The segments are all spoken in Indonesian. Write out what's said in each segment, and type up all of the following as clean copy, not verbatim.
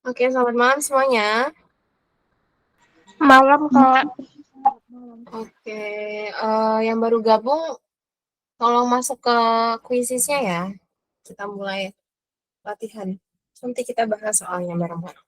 Oke, selamat malam semuanya. Malam, Kak. Oke, yang baru gabung tolong masuk ke kuisisnya ya. Kita mulai latihan. Nanti kita bahas soalnya bareng-bareng.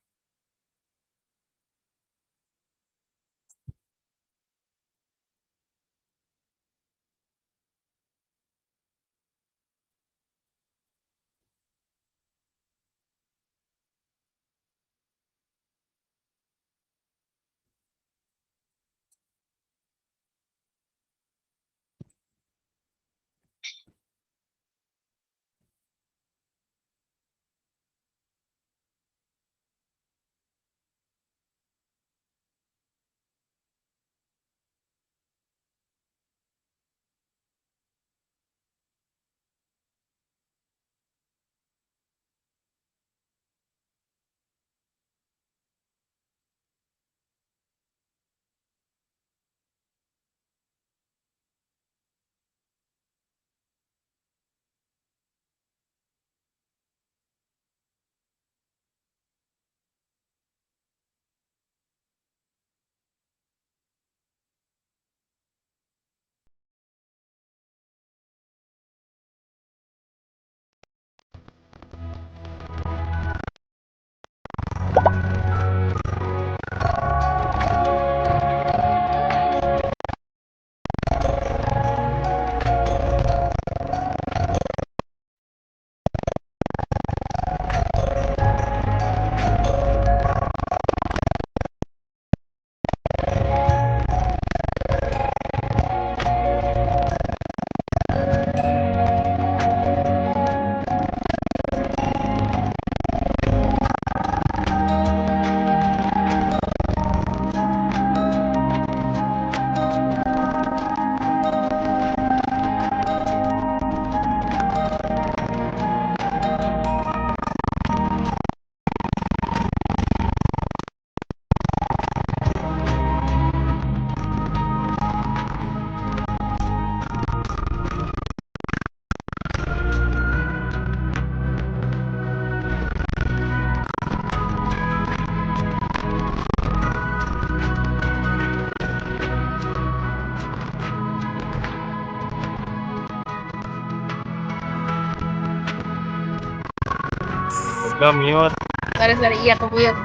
Udah mute. Sorry, iya ke mute.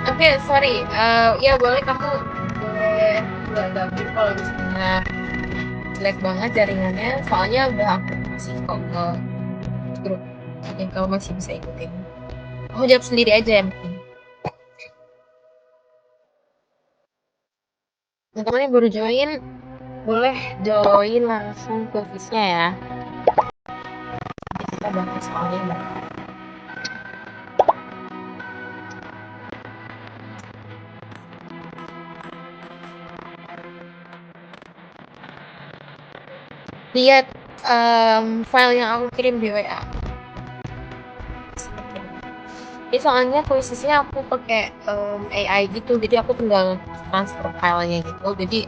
Oke, sorry. Ya boleh kamu boleh nggak gabung kalau misalnya jelek banget jaringannya. Soalnya udah aku kasih kok ke grup. Jadi kamu masih bisa ikutin. Kamu jawab sendiri aja yang penting. Nah, teman yang baru join, boleh join langsung ke kuisnya ya. Kita bahas soalnya bareng. Lihat file yang aku kirim di WA. Ini soalnya posisinya aku pakai AI gitu, jadi aku tinggal transfer filenya gitu. Jadi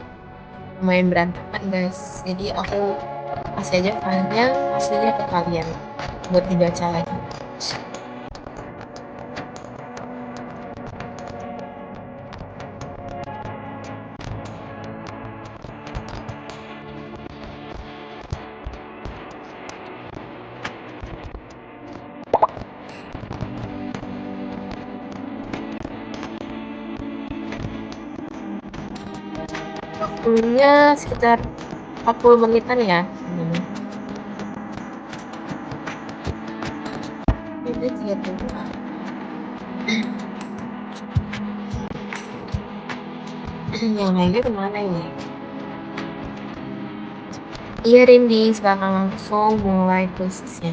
lumayan berantakan guys. Jadi aku kasih aja filenya, hasilnya ke kalian buat dibaca lagi. Waktunya sekitar 40 menitan ya. Ini 30. Yang lainnya kemana ini? Iya Rindy, sekarang langsung mulai prosesnya.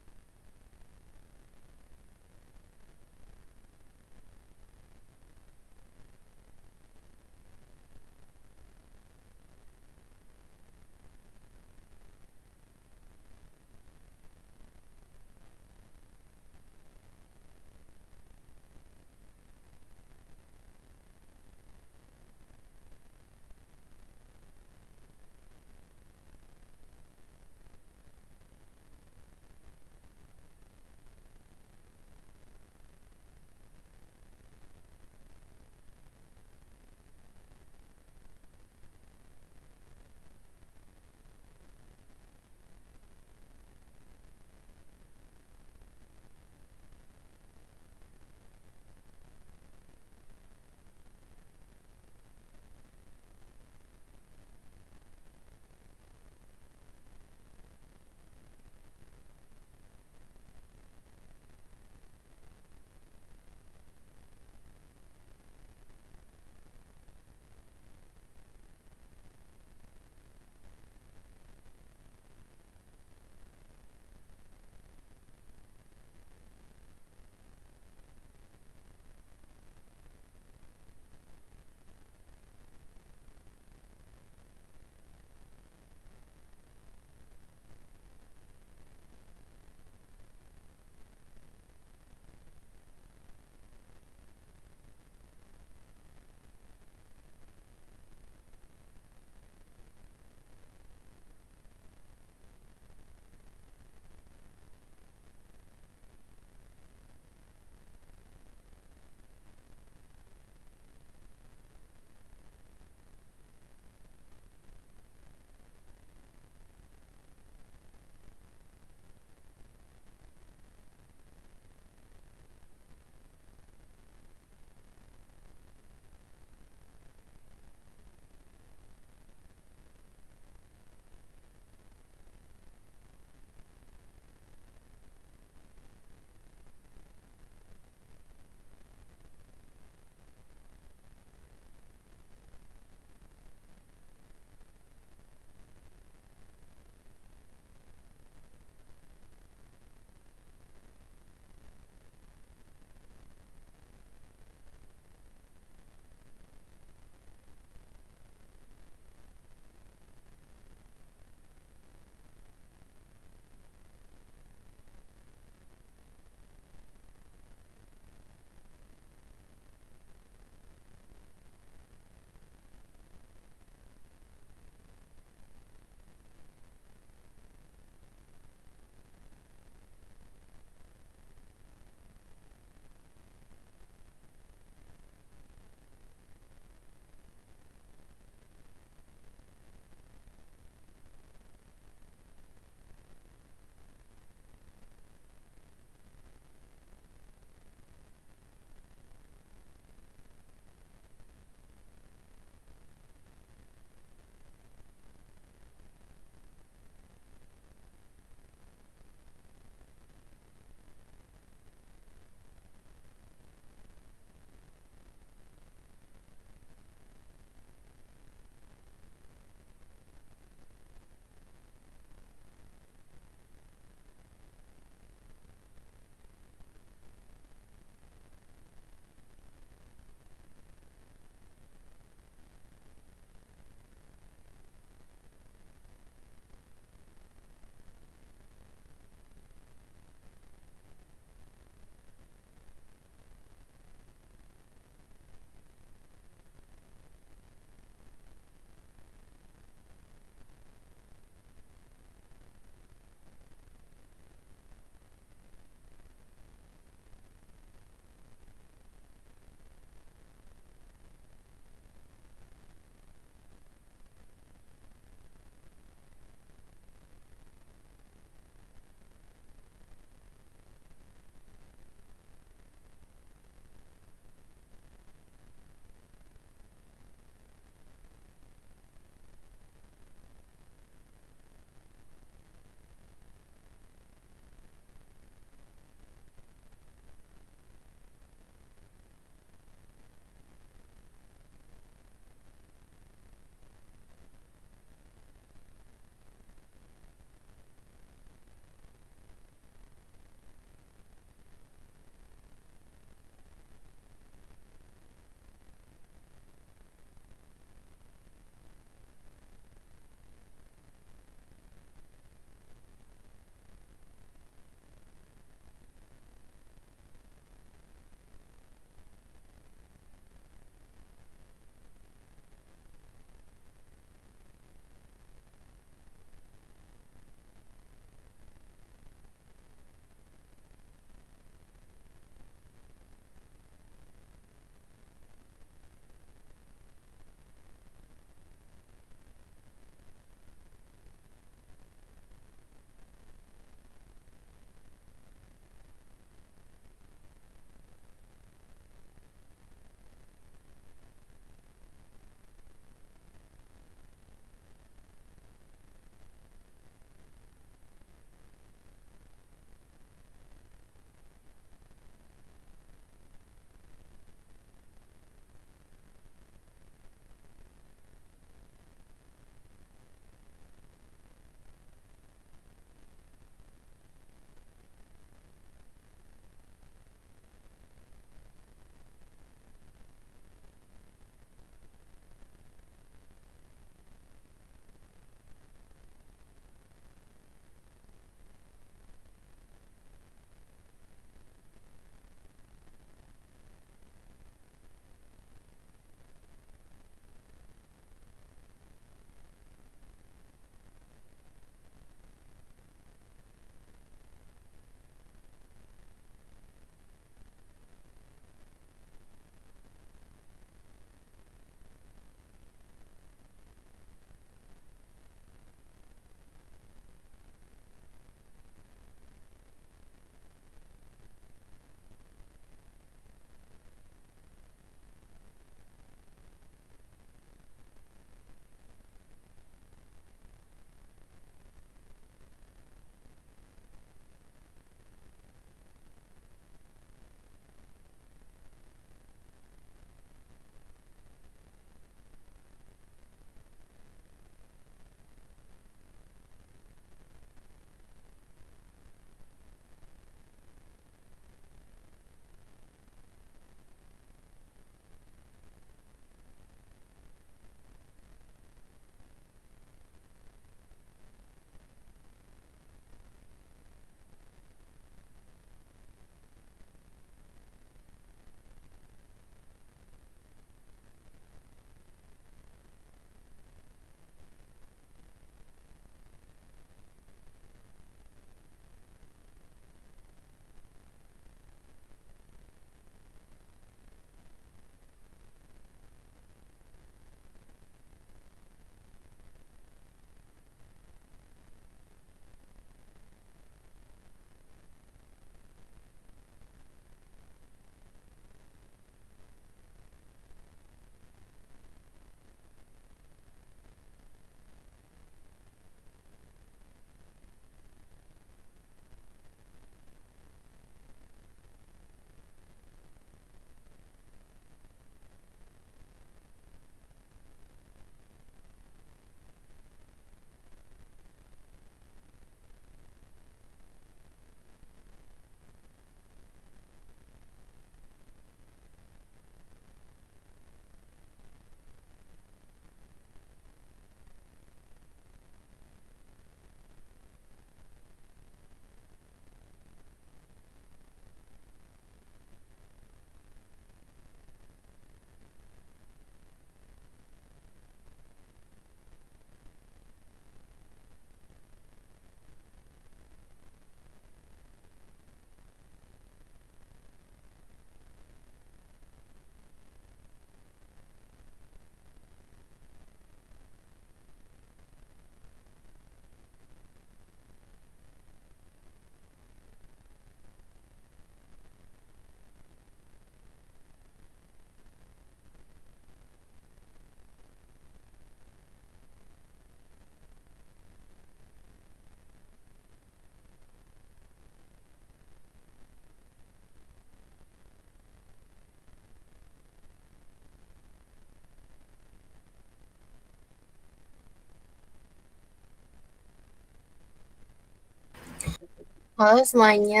Halo semuanya,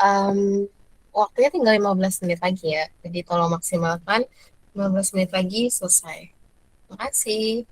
em, waktunya tinggal 15 menit lagi ya. Jadi tolong maksimalkan 15 menit lagi selesai. Makasih.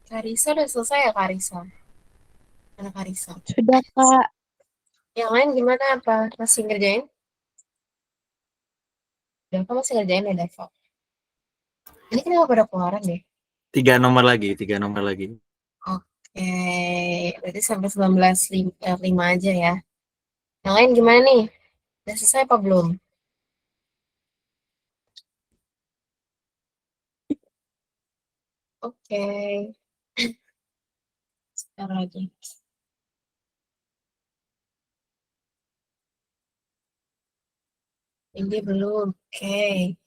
Karisa udah selesai ya Karisa? Anak Karisa. Sudah, Kak. Yang lain gimana? Apa masih ngerjain? Dava masih ngerjain ya Dava? Ini kenapa pada keluaran deh? Tiga nomor lagi. Oke, berarti sampai 19.05 aja ya. Yang lain gimana nih? Udah selesai apa belum? Oke, sebentar lagi. Ini belum. Oke.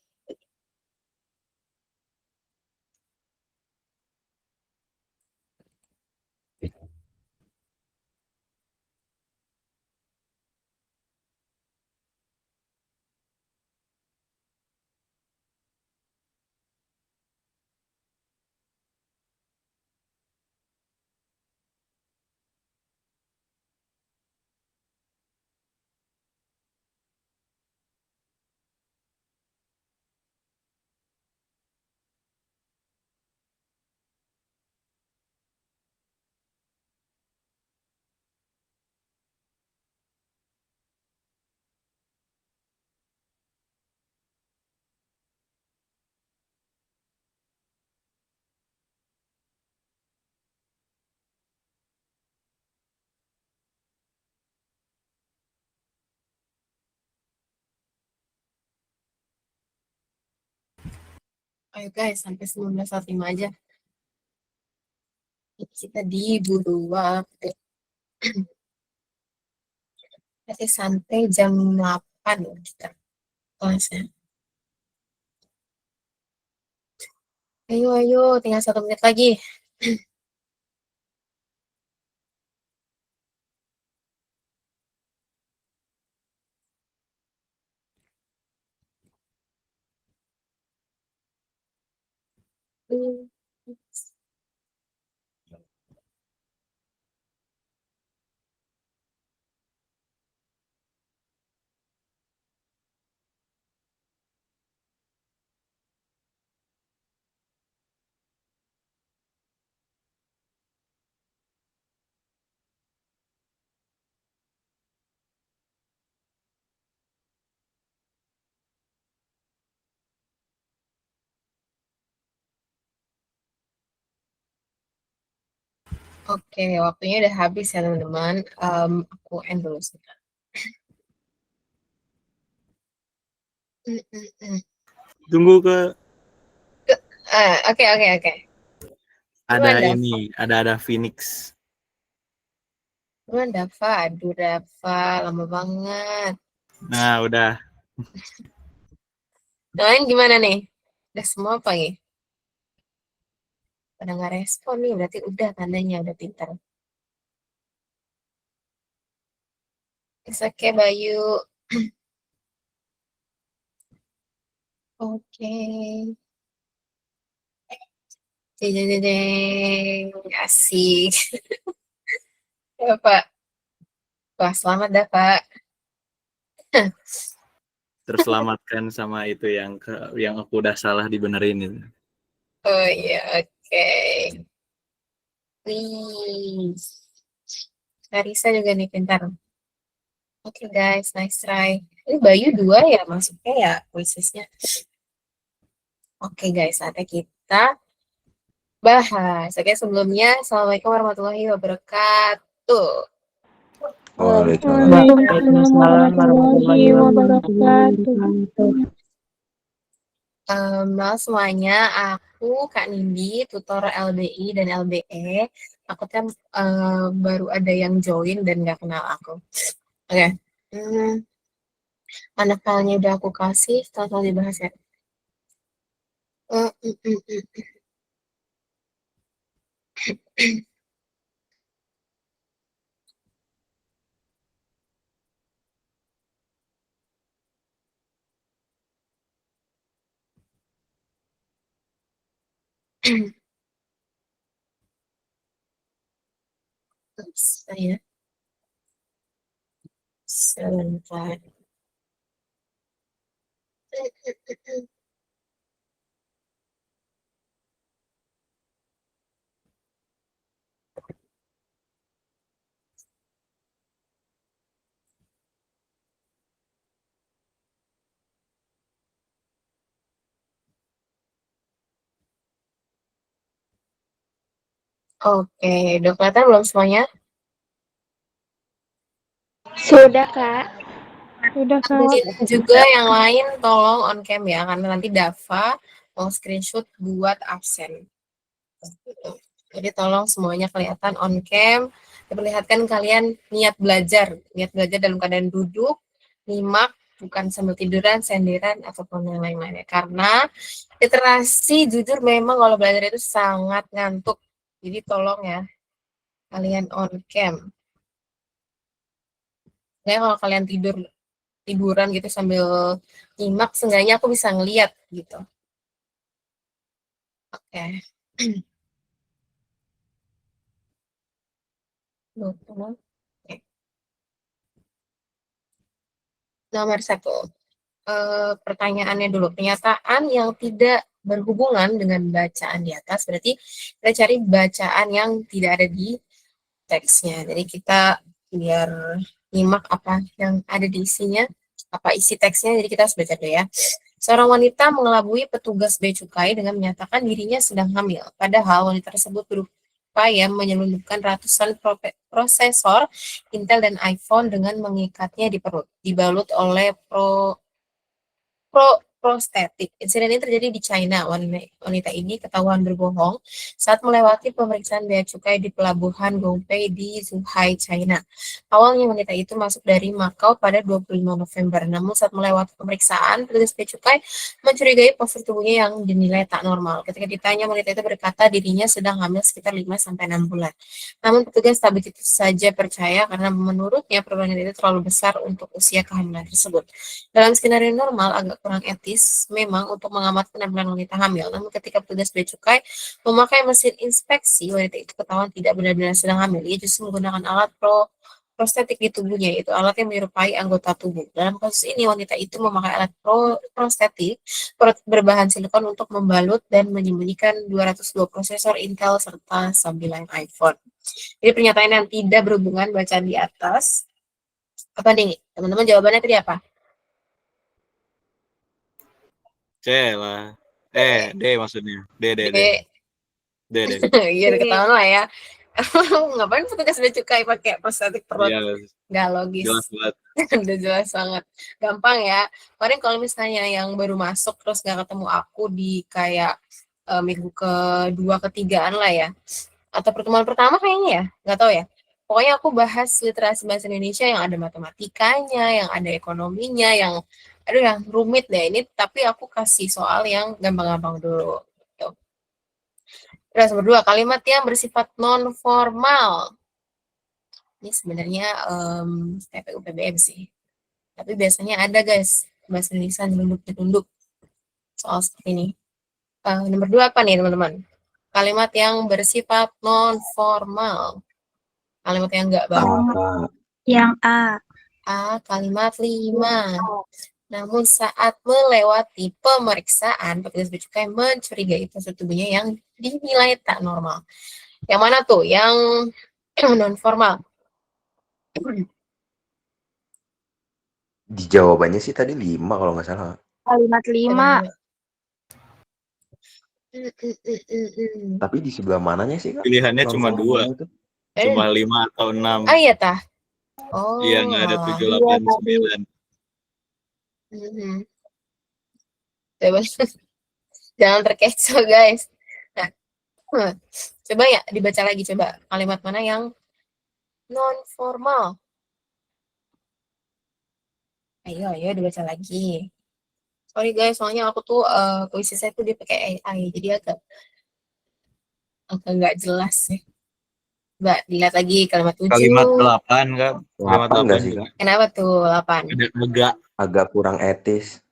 Ayo guys, sampai 19.05 aja. Kita diburu waktu. Nanti santai jam 8 ya kita kelasnya. Ayo, ayo, tinggal 1 menit lagi. Oke, waktunya udah habis ya teman-teman. Aku end dulu sebentar. Mm, mm, mm. Tunggu ke Oke, oke, oke. ada Gimana, Dava? ini, ada Phoenix. Gimana, Dava? Aduh, Dava, lama banget. Nah, udah. Yang lain gimana nih? Udah semua apa nih? Pada nggak respon nih, berarti udah tandanya, udah pintar. It's okay, Bayu. Oke. Jeng, jeng, jeng, jeng. Asik. Ya, Pak. Wah, selamat dah, Pak. Terselamatkan sama itu yang aku udah salah dibenerin itu. Oh iya, oke. Wih. Karisa juga nih pintar. Oke guys, nice try. Ini Bayu 2 ya masuknya ya voicesnya. Oke guys, saatnya kita bahas. Oke, sebelumnya Assalamualaikum warahmatullahi wabarakatuh. Waalaikumsalam Waalaikumsalam warahmatullahi warahmatullahi wabarakatuh. wabarakatuh. Halo semuanya, aku Kak Nindi, tutor LBI dan LBE. Takutnya baru ada yang join dan nggak kenal aku. Oke, hmm, mana filenya udah aku kasih, setelah dibahas ya. Hmm, hmm, hmm, hmm. Oops, saya sebentar. Oke, udah kelihatan belum semuanya? Sudah, Kak. Sudah, Kak. Dan juga yang lain tolong on cam ya, karena nanti Dava mau screenshot buat absen. Jadi tolong semuanya kelihatan on cam, diperlihatkan kalian niat belajar dalam keadaan duduk, nyimak, bukan sambil tiduran, senderan, ataupun yang lain-lainnya. Karena literasi jujur memang kalau belajar itu sangat ngantuk. Jadi tolong ya, kalian on cam. Kayak kalau kalian tiduran gitu sambil nyimak, seenggaknya aku bisa ngeliat gitu. Oke. Oke. Nomor 1. Pertanyaannya dulu. Pernyataan yang tidak berhubungan dengan bacaan di atas, berarti kita cari bacaan yang tidak ada di teksnya. Jadi kita biar nyimak apa yang ada di isinya, apa isi teksnya, jadi kita harus baca dulu ya. Seorang wanita mengelabui petugas bea cukai dengan menyatakan dirinya sedang hamil. Padahal wanita tersebut berupaya menyelundupkan ratusan prosesor Intel dan iPhone dengan mengikatnya di perut, dibalut oleh prostetik. Insiden ini terjadi di China. Wanita ini ketahuan berbohong saat melewati pemeriksaan bea cukai di pelabuhan Gongpei di Zhuhai, China. Awalnya wanita itu masuk dari Makau pada 25 November. Namun saat melewati pemeriksaan, petugas bea cukai mencurigai postur tubuhnya yang dinilai tak normal. Ketika ditanya, wanita itu berkata dirinya sedang hamil sekitar 5-6 bulan. Namun petugas tak begitu saja percaya karena menurutnya perubahan itu terlalu besar untuk usia kehamilan tersebut. Dalam skenario normal, agak kurang etis memang untuk mengamati penampilan wanita hamil. Namun ketika petugas bea cukai memakai mesin inspeksi, wanita itu ketahuan tidak benar-benar sedang hamil. Ia justru menggunakan alat prostetik di tubuhnya, yaitu alat yang menyerupai anggota tubuh. Dalam kasus ini, wanita itu memakai alat prostetik berbahan silikon untuk membalut dan menyembunyikan 202 prosesor Intel serta sambilan iPhone. Jadi pernyataan yang tidak berhubungan bacaan di atas. Apa nih? Teman-teman jawabannya tadi apa? C lah. D maksudnya. D. Iya, udah ketahuan lah ya. Ngapain petugas bea cukai pakai prostetik perut? Iya, Nggak logis. jelas banget. Udah jelas banget. Gampang ya. Kemarin kalau misalnya yang baru masuk terus nggak ketemu aku di kayak minggu kedua, ketigaan lah ya. Atau pertemuan pertama kayaknya ya. Nggak tahu ya. Pokoknya aku bahas literasi bahasa Indonesia yang ada matematikanya, yang ada ekonominya, yang aduh yang rumit deh ini. Tapi aku kasih soal yang gampang-gampang dulu. Gitu. Terus nomor 2, kalimat yang bersifat non formal. Ini sebenarnya TPU PBM sih. Tapi biasanya ada guys bahasa Indonesia nyelundup soal seperti ini. Nomor 2 apa nih teman-teman? Kalimat yang bersifat non formal. Kalimat yang enggak baku. Yang A. Kalimat 5. Namun saat melewati pemeriksaan, petugas bea cukai mencurigai postur tubuhnya yang dinilai tak normal. Yang mana tuh? Yang non formal. Di jawabannya sih tadi 5 kalau nggak salah. Kalimat 5. Tapi di sebelah mananya sih, Kak? Pilihannya cuma 2. Itu? Cuma 5 atau 6. Ah iya tah. Oh. Iya, nggak ada 7, 8, 9. Jangan terkecoh guys. Nah, coba ya dibaca lagi coba kalimat mana yang non formal. Ayo dibaca lagi. Sorry guys, soalnya aku tuh puisi saya tuh dia pakai AI, jadi agak nggak jelas sih. Coba dilihat lagi kalimat 7. Kalimat 8 kan? Kalimat 8 nggak 8 sih, juga. Kak? Kenapa tuh 8? Agak kurang etis.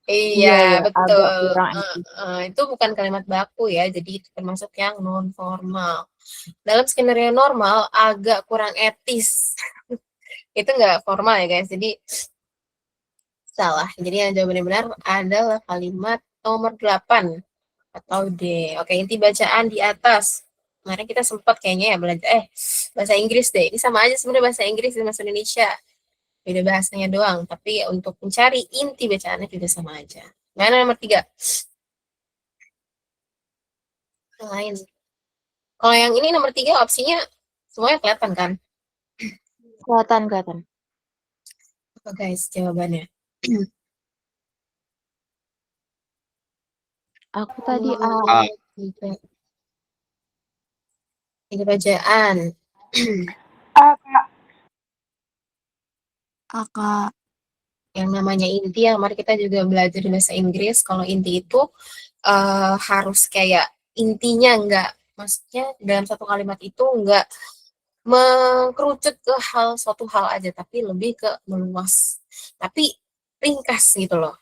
Iya, betul. Agak kurang etis. Itu bukan kalimat baku ya, jadi itu termasuk yang non formal. Dalam skenario normal agak kurang etis. Itu nggak formal ya guys, jadi salah. Jadi yang jawabannya benar adalah kalimat nomor 8 atau D. Oke, inti bacaan di atas. Kemarin kita sempat kayaknya ya belajar bahasa Inggris deh. Ini sama aja sebenarnya bahasa Inggris dan bahasa Indonesia. Beda bahasanya doang, tapi untuk mencari inti bacaannya juga sama aja. Mana nomor 3? Yang lain. Kalau yang ini nomor 3 opsinya semuanya kelihatan kan? Kelihatan. Apa guys jawabannya? Aku tadi A. A. Ini bacaan. Kakak. Yang namanya inti ya, mari kita juga belajar bahasa Inggris. Kalau inti itu harus kayak intinya enggak, maksudnya dalam satu kalimat itu enggak mengkerucut ke suatu hal aja, tapi lebih ke meluas. Tapi ringkas gitu loh.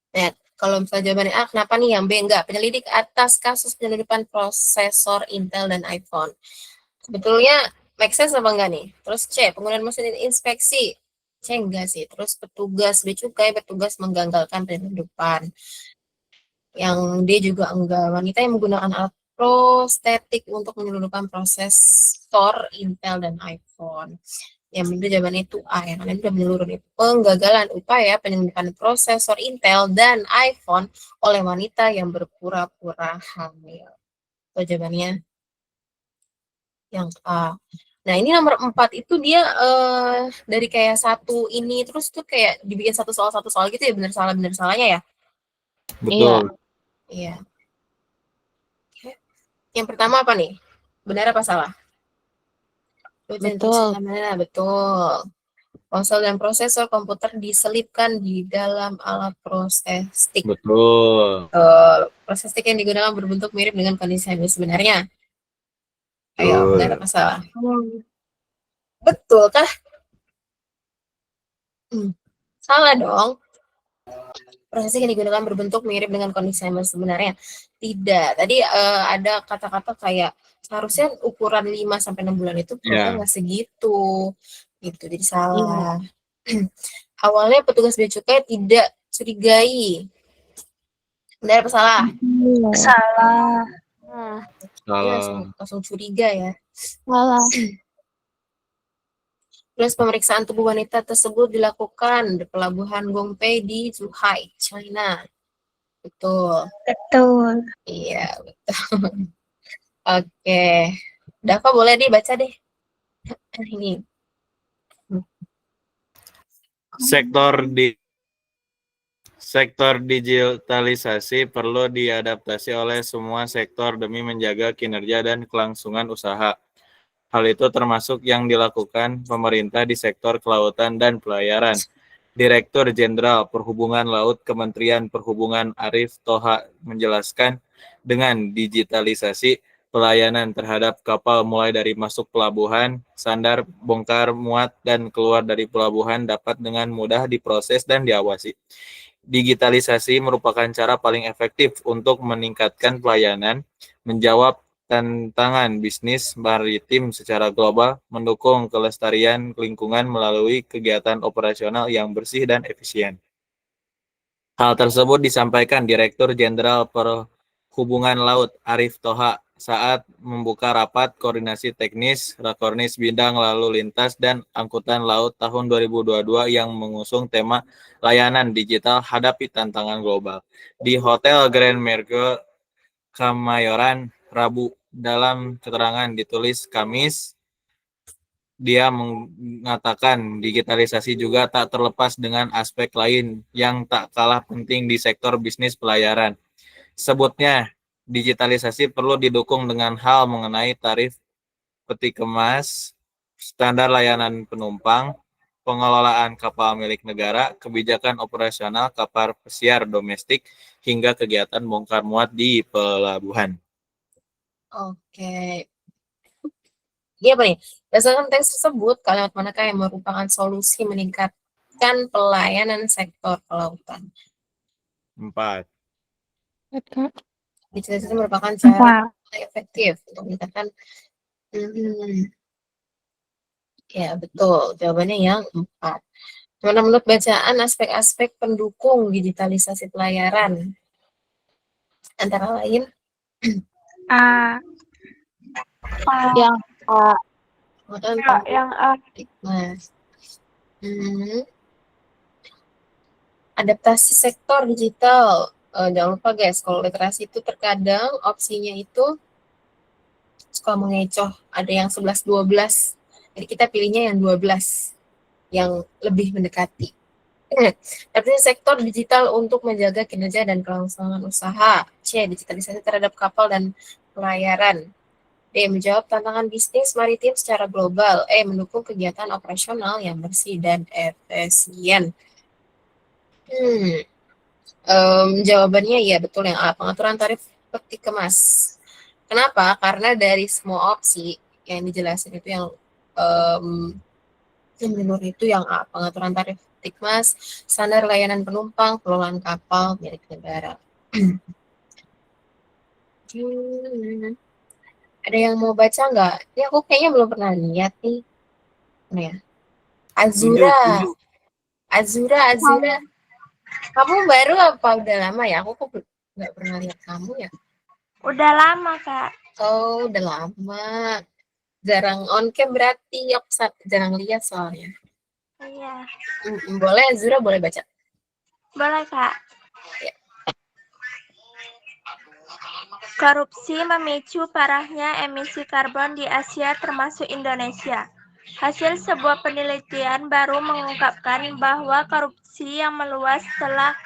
Ya, kalau misalnya jawabannya A, kenapa nih yang B enggak? Penyelidik atas kasus penyelidikan prosesor Intel dan iPhone. Sebetulnya make sense apa enggak nih? Terus C, penggunaan mesin inspeksi. C enggak sih. Terus petugas bea cukai bertugas menggagalkan penyelundupan. Yang D juga enggak. Wanita yang menggunakan alat prostetik untuk menyelundupkan prosesor Intel dan iPhone. Yang benar jawabannya itu A. Yang lain sudah menyeluruh itu penggagalan upaya penyelundupan prosesor Intel dan iPhone oleh wanita yang berpura-pura hamil. Itu jawabannya yang A. Nah, ini nomor 4 itu dia dari kayak satu ini terus tuh kayak dibikin satu soal gitu ya, benar salahnya ya. Betul. Iya. Yang pertama apa nih? Benar apa salah? Betul. Betul. Ponsel dan prosesor komputer diselipkan di dalam alat prosestik. Betul. Prosestik yang digunakan berbentuk mirip dengan kondisi yang sebenarnya. Ayo, Betul. benar apa salah? Betul kah? Salah dong. Prosesik yang digunakan berbentuk mirip dengan kondisi yang sebenarnya. Tidak. Tadi ada kata-kata kayak seharusnya ukuran 5 sampai 6 bulan itu produknya nggak segitu. Gitu. Jadi salah. Awalnya petugas bea cukai tidak curigai. Benar apa salah? Salah. Dia langsung curiga ya. Salah. Terus pemeriksaan tubuh wanita tersebut dilakukan di pelabuhan Gongpei di Zhuhai, China. Betul. Iya, betul. Oke. Dava boleh nih baca deh. Ini. Sektor digitalisasi perlu diadaptasi oleh semua sektor demi menjaga kinerja dan kelangsungan usaha. Hal itu termasuk yang dilakukan pemerintah di sektor kelautan dan pelayaran. Direktur Jenderal Perhubungan Laut Kementerian Perhubungan Arif Thoha menjelaskan, dengan digitalisasi, pelayanan terhadap kapal mulai dari masuk pelabuhan, sandar, bongkar muat, dan keluar dari pelabuhan dapat dengan mudah diproses dan diawasi. Digitalisasi merupakan cara paling efektif untuk meningkatkan pelayanan, menjawab tantangan bisnis maritim secara global, mendukung kelestarian lingkungan melalui kegiatan operasional yang bersih dan efisien. Hal tersebut disampaikan Direktur Jenderal Perhubungan Laut Arif Thoha saat membuka rapat koordinasi teknis Rakornis Bidang Lalu Lintas dan Angkutan Laut tahun 2022 yang mengusung tema layanan digital hadapi tantangan global di Hotel Grand Mercure Kemayoran, Rabu. Dalam keterangan ditulis Kamis, dia mengatakan digitalisasi juga tak terlepas dengan aspek lain yang tak kalah penting di sektor bisnis pelayaran. Sebutnya, digitalisasi perlu didukung dengan hal mengenai tarif peti kemas, standar layanan penumpang, pengelolaan kapal milik negara, kebijakan operasional kapal pesiar domestik, hingga kegiatan bongkar muat di pelabuhan. Oke. Iya apa nih? Berdasarkan teks tersebut, kalimat manakah yang merupakan solusi meningkatkan pelayanan sektor kelautan? 4. Digitalisasi merupakan cara efektif untuk meningkatkan. Ya, betul. Jawabannya yang 4. Menurut bacaan aspek-aspek pendukung digitalisasi pelayaran, antara lain A. Yang A. Yang A. Mas. Adaptasi sektor digital. Jangan lupa guys, kalau literasi itu terkadang opsinya itu suka mengecoh, ada yang 11-12. Jadi kita pilihnya yang 12, yang lebih mendekati. Artinya sektor digital untuk menjaga kinerja dan kelangsungan usaha. C. Digitalisasi terhadap kapal dan pelayaran. D. Menjawab tantangan bisnis maritim secara global. E. Mendukung kegiatan operasional yang bersih dan efisien. Jawabannya ya betul yang A. Pengaturan tarif peti kemas. Kenapa? Karena dari semua opsi yang dijelasin itu yang menurut itu yang A. Pengaturan tarif peti kemas, standar layanan penumpang, pengelolaan kapal milik negara. Ada yang mau baca nggak? Ini aku kayaknya belum pernah lihat nih. Mana ya? Azura. Azura. Kamu baru apa udah lama ya? Aku kok nggak pernah lihat kamu ya. Udah lama, Kak. Oh, udah lama. Jarang on cam berarti. Aku jarang lihat soalnya. Iya. Boleh, Azura boleh baca. Boleh, Kak. Ya. Korupsi memicu parahnya emisi karbon di Asia termasuk Indonesia. Hasil sebuah penelitian baru mengungkapkan bahwa korupsi yang meluas telah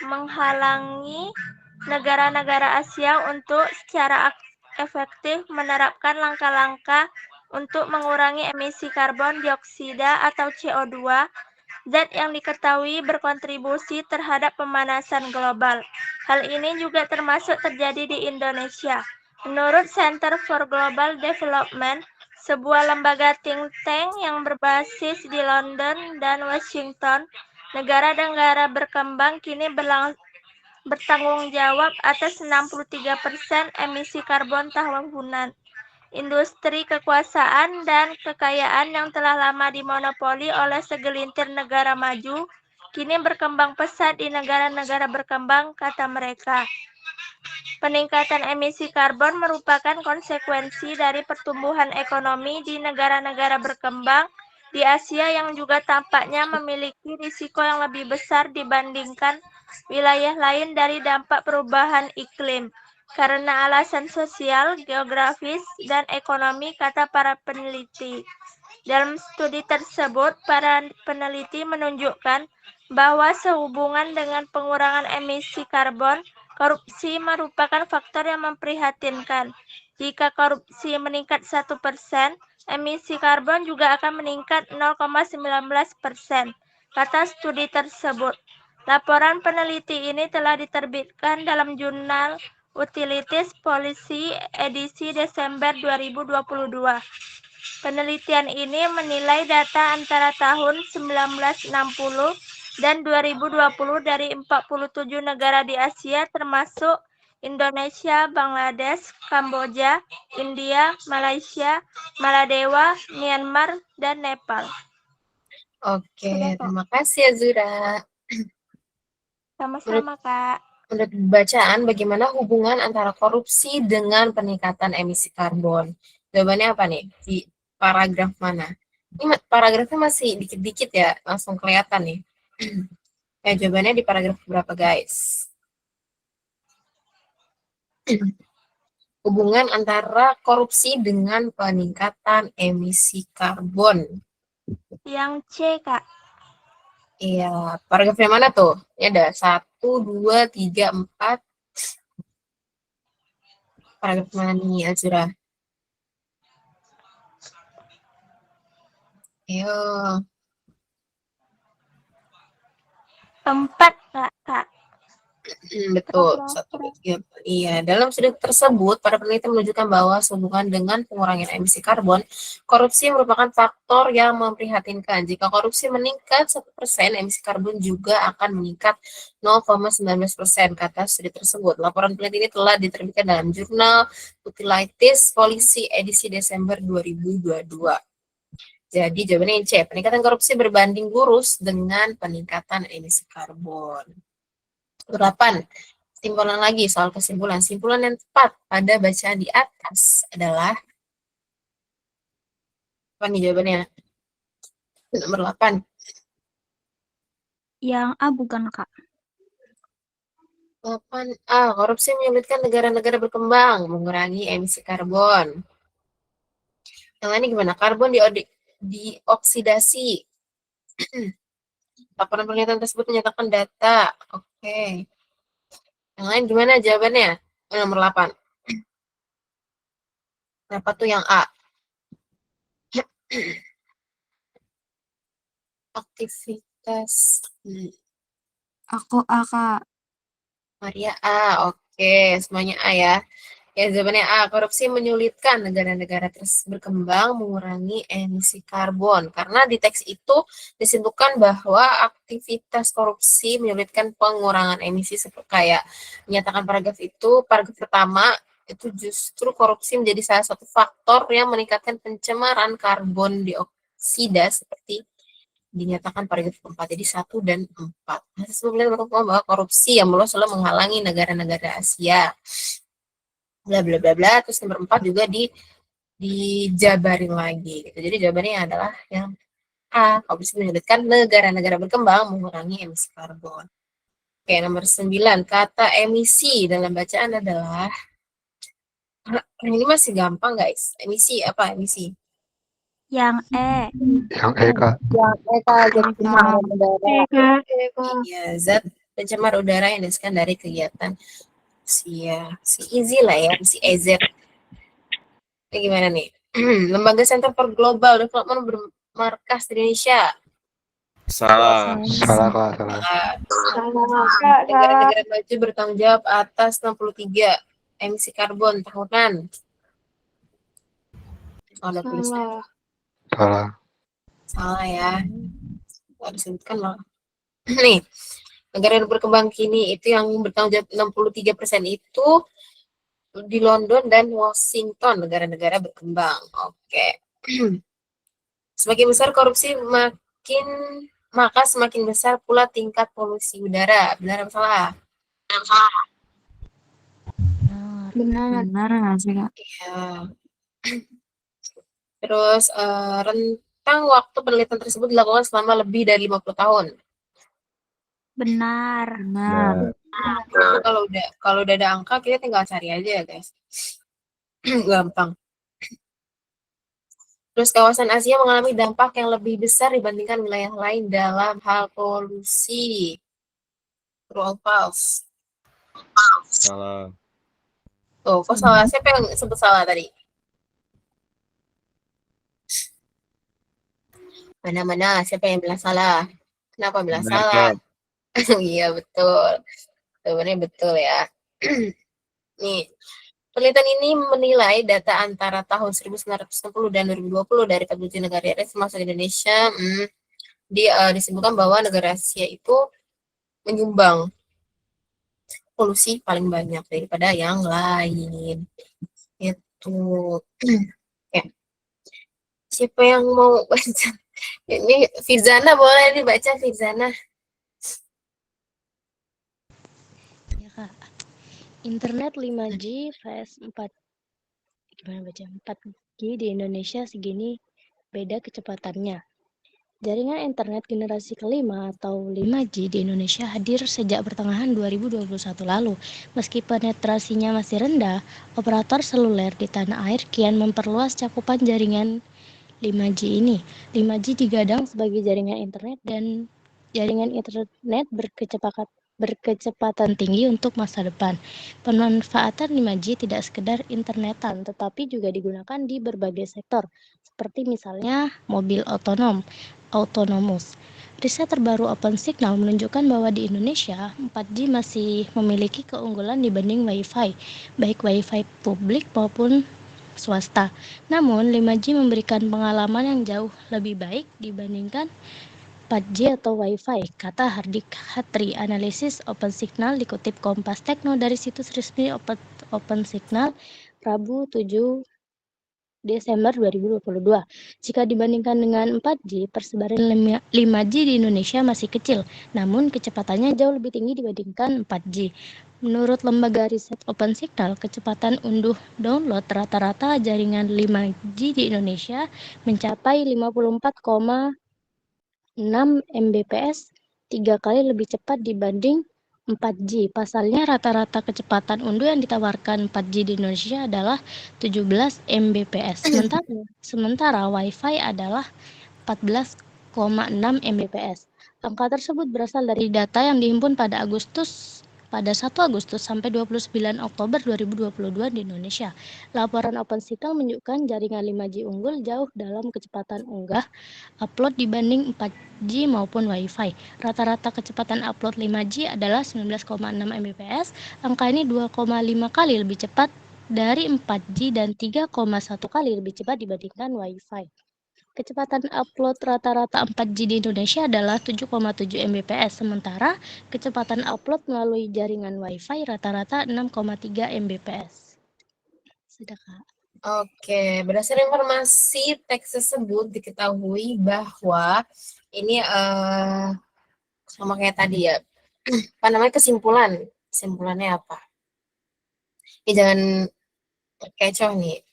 menghalangi negara-negara Asia untuk secara efektif menerapkan langkah-langkah untuk mengurangi emisi karbon dioksida atau CO2, zat yang diketahui berkontribusi terhadap pemanasan global. Hal ini juga termasuk terjadi di Indonesia. Menurut Center for Global Development, sebuah lembaga think tank yang berbasis di London dan Washington, negara-negara berkembang kini bertanggung jawab atas 63% emisi karbon tahunan. Industri kekuasaan dan kekayaan yang telah lama dimonopoli oleh segelintir negara maju, kini berkembang pesat di negara-negara berkembang, kata mereka. Peningkatan emisi karbon merupakan konsekuensi dari pertumbuhan ekonomi di negara-negara berkembang di Asia yang juga tampaknya memiliki risiko yang lebih besar dibandingkan wilayah lain dari dampak perubahan iklim. Karena alasan sosial, geografis, dan ekonomi, kata para peneliti. Dalam studi tersebut, para peneliti menunjukkan bahwa sehubungan dengan pengurangan emisi karbon, korupsi merupakan faktor yang memprihatinkan. Jika korupsi meningkat 1%, emisi karbon juga akan meningkat 0,19%, kata studi tersebut. Laporan peneliti ini telah diterbitkan dalam jurnal Utilities Policy edisi Desember 2022. Penelitian ini menilai data antara tahun 1960 dan 2020 dari 47 negara di Asia termasuk Indonesia, Bangladesh, Kamboja, India, Malaysia, Maladewa, Myanmar, dan Nepal. Oke, terima kasih Azura. Sama-sama, Kak. Menurut bacaan, bagaimana hubungan antara korupsi dengan peningkatan emisi karbon? Jawabannya apa nih? Di paragraf mana? Ini paragrafnya masih dikit-dikit ya, langsung kelihatan nih. Ya, jawabannya di paragraf berapa, guys? Hubungan antara korupsi dengan peningkatan emisi karbon. Yang C, Kak. Iya, paragraf yang mana tuh? Ini ada 1, 2, 3, 4. Paragraf mana nih, Azura? Ayo. 4, Kak. Betul, 1, 2, 3. Iya, dalam studi tersebut, para peneliti menunjukkan bahwa sehubungan dengan pengurangan emisi karbon, korupsi merupakan faktor yang memprihatinkan. Jika korupsi meningkat 1%, emisi karbon juga akan meningkat 0,19%, kata studi tersebut. Laporan peneliti ini telah diterbitkan dalam jurnal Utilities Policy edisi Desember 2022. Jadi jawabannya C, peningkatan korupsi berbanding lurus dengan peningkatan emisi karbon. 8. Kesimpulan lagi soal kesimpulan. Simpulan yang tepat pada bacaan di atas adalah apa nih jawabannya? Nomor 8. Yang A bukan, Kak. 8A. Korupsi menyulitkan negara-negara berkembang mengurangi emisi karbon. Yang lain gimana? Karbon dioksidasi. Laporan penelitian tersebut menyatakan data. Oke. Yang lain gimana jawabannya? Nomor 8. Kenapa tuh yang A? Aktivitas. Aku A, Kak. Maria A. Oke, semuanya A ya. Ya, jawabannya A. Korupsi menyulitkan negara-negara terus berkembang mengurangi emisi karbon. Karena di teks itu disebutkan bahwa aktivitas korupsi menyulitkan pengurangan emisi seperti kayak menyatakan paragraf itu, paragraf pertama itu justru korupsi menjadi salah satu faktor yang meningkatkan pencemaran karbon dioksida seperti dinyatakan paragraf keempat. Jadi 1 dan 4. Hasil penelitian berkembang bahwa korupsi yang meluas selalu menghalangi negara-negara Asia. Bla bla bla bla. Terus nomor 4 juga dijabarin lagi gitu. Jadi jawabannya adalah yang A. Korupsi menyulitkan negara-negara berkembang mengurangi emisi karbon. Oke, nomor 9. Kata emisi dalam bacaan adalah ini masih gampang guys. Emisi apa emisi? Yang E. Yang E, Kak. Yang zat pencemar udara. Kak. Iya, zat pencemar udara yang dihasilkan dari kegiatan si easy lah ya, si EZ. Ini gimana nih? Lembaga Center for Global Development bermarkas di Indonesia. Salah. Salah, Kak. Salah. Negara-negara maju bertanggung jawab atas 63 emisi karbon tahunan. Ada tulisnya. Salah. Salah ya. Nggak disebutkan loh. Nih, negara yang berkembang kini itu yang bertanggung jawab 63% itu di London dan Washington, negara-negara berkembang. Oke. Semakin besar korupsi, maka semakin besar pula tingkat polusi udara. Benar atau salah? Benar nggak sih, Kak? Iya. Terus rentang waktu penelitian tersebut dilakukan selama lebih dari 50 tahun. Benar. Benar. Kalau udah ada angka kita tinggal cari aja ya, guys. Gampang. Terus kawasan Asia mengalami dampak yang lebih besar dibandingkan wilayah lain dalam hal polusi. True or false? Salah. Tuh, kok salah? Siapa yang sebut salah tadi? Mana-mana, siapa yang bilang salah? Kenapa bilang Benar, salah? Kak. Iya, betul. Sebenarnya betul ya. Nih, penelitian ini menilai data antara tahun 1960 dan 2020 dari 47 negara termasuk Indonesia. Disebutkan bahwa negara Asia itu menyumbang polusi paling banyak daripada yang lain. Itu. Ya. Siapa yang mau baca? Ini Firzana boleh dibaca, Firzana. Ya, Kak. Internet 5G vs 4G di Indonesia segini beda kecepatannya. Jaringan internet generasi kelima atau 5G di Indonesia hadir sejak pertengahan 2021 lalu. Meski penetrasinya masih rendah, operator seluler di tanah air kian memperluas cakupan jaringan 5G ini. 5G digadang sebagai jaringan internet dan jaringan internet berkecepatan tinggi untuk masa depan. Pemanfaatan 5G tidak sekedar internetan, tetapi juga digunakan di berbagai sektor, seperti misalnya mobil autonomous. Riset terbaru OpenSignal menunjukkan bahwa di Indonesia, 4G masih memiliki keunggulan dibanding Wi-Fi, baik Wi-Fi publik maupun swasta. Namun, 5G memberikan pengalaman yang jauh lebih baik dibandingkan 4G atau Wi-Fi, kata Hardik Hatri, analisis OpenSignal dikutip Kompas Tekno dari situs resmi OpenSignal Rabu 7 Desember 2022. Jika dibandingkan dengan 4G, persebaran 5G di Indonesia masih kecil, namun kecepatannya jauh lebih tinggi dibandingkan 4G. Menurut lembaga riset OpenSignal, kecepatan unduh download rata-rata jaringan 5G di Indonesia mencapai 54,6 Mbps, 3 kali lebih cepat dibanding 4G. Pasalnya rata-rata kecepatan unduh yang ditawarkan 4G di Indonesia adalah 17 Mbps. Sementara Wi-Fi adalah 14,6 Mbps. Angka tersebut berasal dari data yang dihimpun pada 1 Agustus sampai 29 Oktober 2022 di Indonesia. Laporan OpenSignal menunjukkan jaringan 5G unggul jauh dalam kecepatan unggah upload dibanding 4G maupun Wi-Fi. Rata-rata kecepatan upload 5G adalah 19,6 Mbps. Angka ini 2,5 kali lebih cepat dari 4G dan 3,1 kali lebih cepat dibandingkan Wi-Fi. Kecepatan upload rata-rata 4G di Indonesia adalah 7,7 Mbps, sementara kecepatan upload melalui jaringan Wi-Fi rata-rata 6,3 Mbps. Sudah, Kak. Oke, berdasarkan informasi teks tersebut diketahui bahwa ini sama kayak tadi ya. Apa namanya kesimpulannya apa? Ini jangan kecoh nih.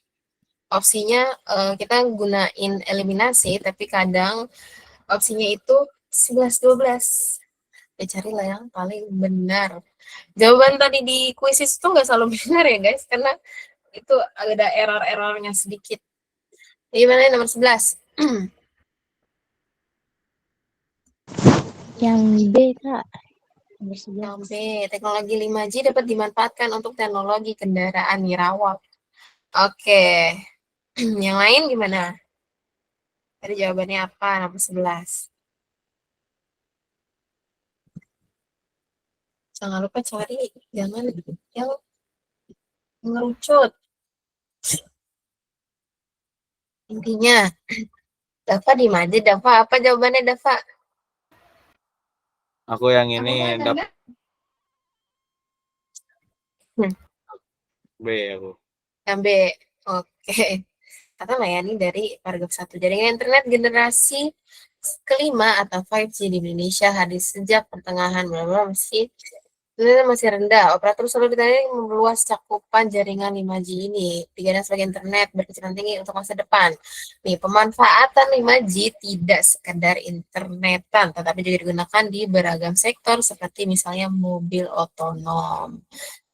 Opsinya kita gunain eliminasi, tapi kadang opsinya itu 11-12. Ya carilah yang paling benar. Jawaban tadi di kuisis itu nggak selalu benar ya guys, karena itu ada error-errornya sedikit. Gimana nomor 11? Yang B, Kak. Nomor 11. Yang B, teknologi 5G dapat dimanfaatkan untuk teknologi kendaraan nirawak. Oke. Yang lain gimana? Tadi jawabannya apa? Nomor 11. Jangan lupa cari, jangan yang mengerucut. Intinya, Dava di Majid, Dava apa jawabannya Dava? Aku yang ini dapat B aku. Yang B. Oke. Kata Mayani dari paragraf 1. Jaringan internet generasi kelima atau 5G di Indonesia hadir sejak pertengahan masih rendah. Operator selalu ditanya memperluas cakupan jaringan 5G ini. Digadang sebagai internet berkecepatan tinggi untuk masa depan. Nih, pemanfaatan 5G tidak sekedar internetan, tetapi juga digunakan di beragam sektor seperti misalnya mobil otonom.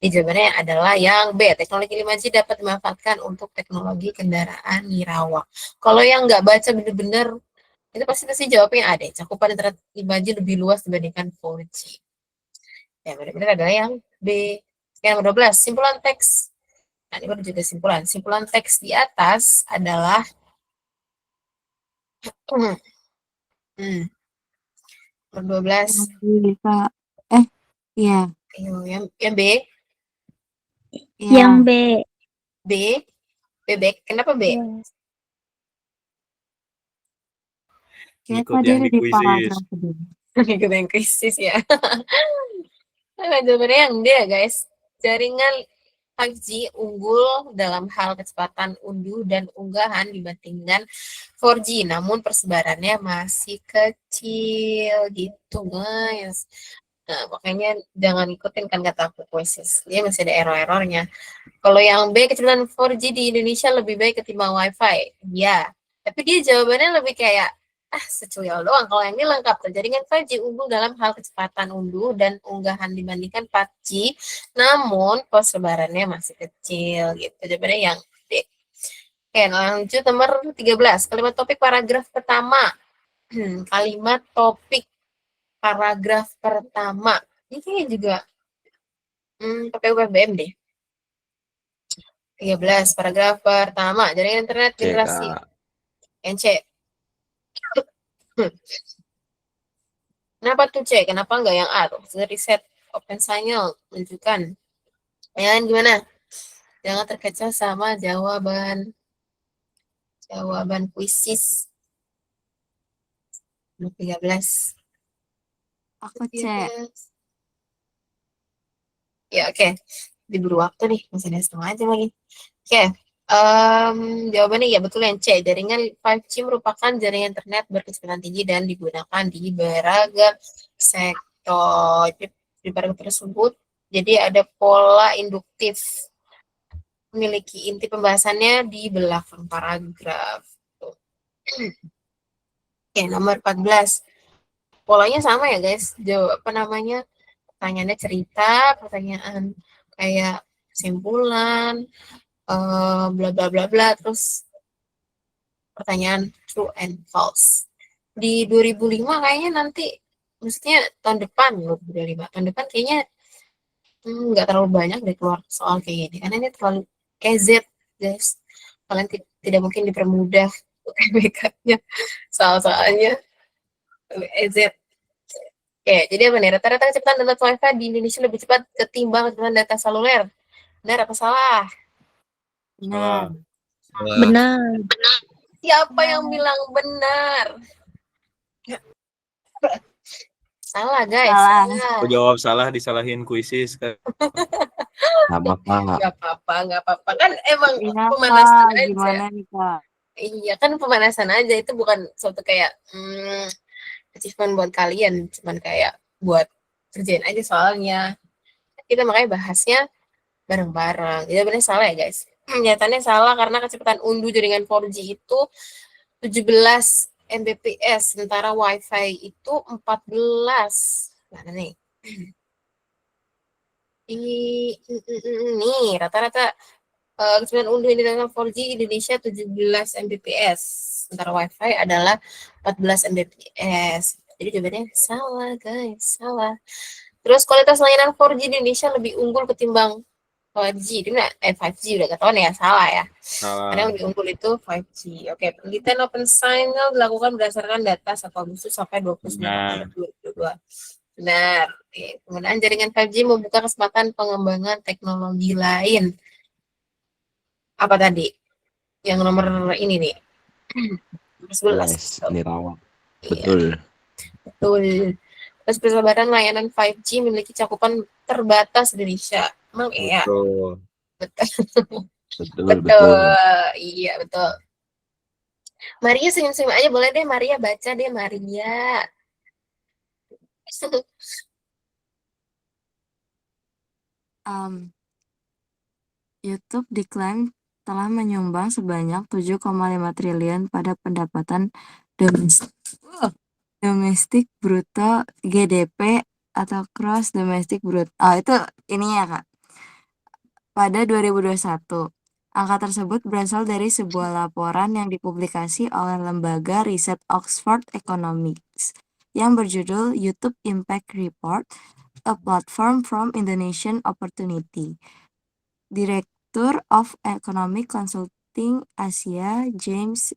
Jawabannya adalah yang B. Teknologi 5G dapat dimanfaatkan untuk teknologi kendaraan nirawak. Kalau yang nggak baca bener-bener, itu pasti jawabnya A deh. Cakupan internet 5G lebih luas dibandingkan 4G. Ya, benar-benar adalah yang B. Yang nomor 12, simpulan teks. Nah, ini baru juga simpulan. Simpulan teks di atas adalah nomor 12. Kak. Iya. Yang B. Iya. Yang B. B. Bebek. Kenapa B? Kayak Ikut tadi yang ada di di kuisis. paragraf kedua. Ikut yang krisis ya. Nah, jawabannya yang D ya guys. Jaringan 5G unggul dalam hal kecepatan unduh dan unggahan dibandingkan 4G, namun persebarannya masih kecil gitu guys. Nah, makanya jangan ikutin kan kata aku kuisis. Dia masih ada error-errornya. Kalau yang B, kecepatan 4G di Indonesia lebih baik ketimbang Wi-Fi. Ya, tapi dia jawabannya lebih kayak secuil doang. Kalau yang ini lengkap. Jaringan 5G unggul dalam hal kecepatan unduh dan unggahan dibandingkan 4G, namun persebarannya masih kecil gitu. Jawabannya yang D. Oke, lanjut nomor 13. Kalimat topik paragraf pertama. Kalimat topik paragraf pertama. Ini kayaknya juga pakai UPBM deh. 13. Paragraf pertama. Jaringan internet generasi. Yang C. Kenapa tuh C? Kenapa enggak yang A? Tuh, riset OpenSignal menunjukkan. Yang gimana? Jangan terkecoh sama jawaban kuisis. 13. Aku C. Ya, oke. Diburu waktu nih, masih ada setengah jam lagi. Oke. Jawabannya ya betul yang C. Jaringan 5G merupakan jaringan internet berkecepatan tinggi dan digunakan di beragam sektor. Di paragraf tersebut, jadi ada pola induktif. Memiliki inti pembahasannya di belakang paragraf. Oke, nomor 14. Polanya sama ya guys. pertanyaannya cerita, pertanyaan kayak kesimpulan, bla bla bla bla, terus pertanyaan true and false. Di 2005 kayaknya nanti, maksudnya tahun depan, 2025, tahun depan kayaknya nggak terlalu banyak deh keluar soal kayak gini, karena ini terlalu KZ, guys. Kalian tidak mungkin dipermudah UTBK-nya, soal-soalnya EZ. Oke, jadi apa nih? Rata-rata kecepatan download WiFi di Indonesia lebih cepat ketimbang kecepatan data seluler. Benar apa salah? Benar. Salah. Benar. Siapa yang bilang benar? Salah, guys. Salah. Aku jawab salah, disalahin kuisis kan. Sama Pak. Nggak apa-apa, nggak apa-apa. Kan emang Iya, pemanasan Kak. aja. Gimana nih, Kak? Iya, kan pemanasan aja. Itu bukan suatu kayak achievement buat kalian. Cuman kayak buat kerjain aja soalnya. Kita makanya bahasnya bareng-bareng. Itu benar salah ya, guys. Nyatanya salah karena kecepatan unduh jaringan 4G itu 17 Mbps, sementara WiFi itu 14. Mana nih? Nih, rata-rata kecepatan unduh internet 4G Indonesia 17 Mbps, sementara WiFi adalah 14 Mbps. Jadi jawabannya salah, guys, salah. Terus kualitas layanan 4G di Indonesia lebih unggul ketimbang 5G. Itu 5G udah ketahuan ya, salah ya. Karena yang lebih unggul itu 5G. Oke, penelitian Open Signal dilakukan berdasarkan data 1 Agustus sampai 29 Oktober 2022. Benar. Oke, penggunaan jaringan 5G membuka kesempatan pengembangan teknologi lain. Apa tadi? Yang nomor ini nih. 11. Yes, nirawak. Iya, Betul. betul. Terus persahabatan layanan 5G memiliki cakupan terbatas di Indonesia. Emang iya? Betul. Betul. Betul, Betul. betul. Iya, betul. Maria senyum-senyum aja boleh deh, Maria baca deh, Maria. YouTube diklaim telah menyumbang sebanyak 7,5 triliun pada pendapatan domestik bruto GDP atau gross domestic bruto. Itu ininya, Kak. Pada 2021, angka tersebut berasal dari sebuah laporan yang dipublikasi oleh lembaga riset Oxford Economics yang berjudul YouTube Impact Report, a Platform from Indonesian Opportunity. Direktur of Economic Consulting Asia, James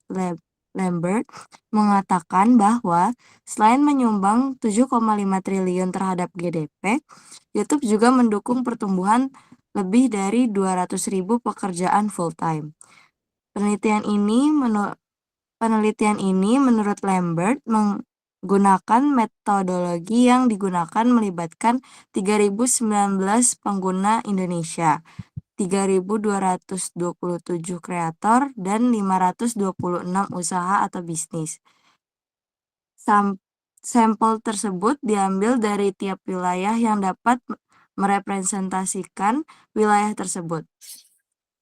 Lambert, mengatakan bahwa selain menyumbang 7,5 triliun terhadap GDP, YouTube juga mendukung pertumbuhan lebih dari 200.000 pekerjaan full-time. Penelitian ini menurut Lambert menggunakan metodologi yang digunakan melibatkan 3.019 pengguna Indonesia, 3.227 kreator, dan 526 usaha atau bisnis. Sampel tersebut diambil dari tiap wilayah yang dapat merepresentasikan wilayah tersebut.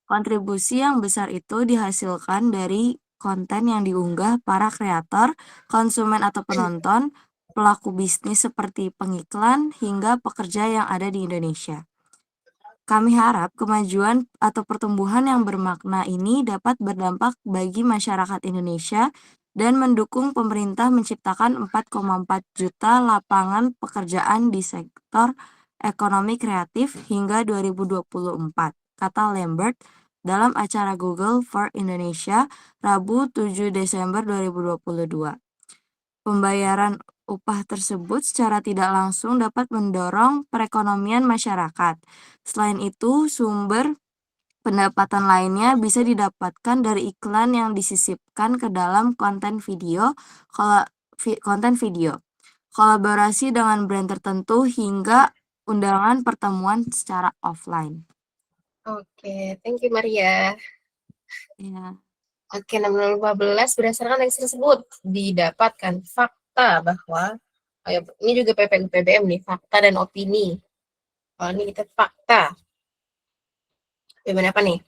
Kontribusi yang besar itu dihasilkan dari konten yang diunggah para kreator, konsumen atau penonton, pelaku bisnis seperti pengiklan, hingga pekerja yang ada di Indonesia. Kami harap kemajuan atau pertumbuhan yang bermakna ini dapat berdampak bagi masyarakat Indonesia dan mendukung pemerintah menciptakan 4,4 juta lapangan pekerjaan di sektor ekonomi kreatif hingga 2024, kata Lambert dalam acara Google for Indonesia, Rabu 7 Desember 2022. Pembayaran upah tersebut secara tidak langsung dapat mendorong perekonomian masyarakat. Selain itu, sumber pendapatan lainnya bisa didapatkan dari iklan yang disisipkan ke dalam konten video, kolaborasi dengan brand tertentu, hingga undangan pertemuan secara offline. Oke, thank you Maria. Ya. Oke, 1615 berdasarkan teks tersebut didapatkan fakta bahwa ini juga PPUPBM nih, fakta dan opini. Kalau ini kita fakta. Jawaban apa nih?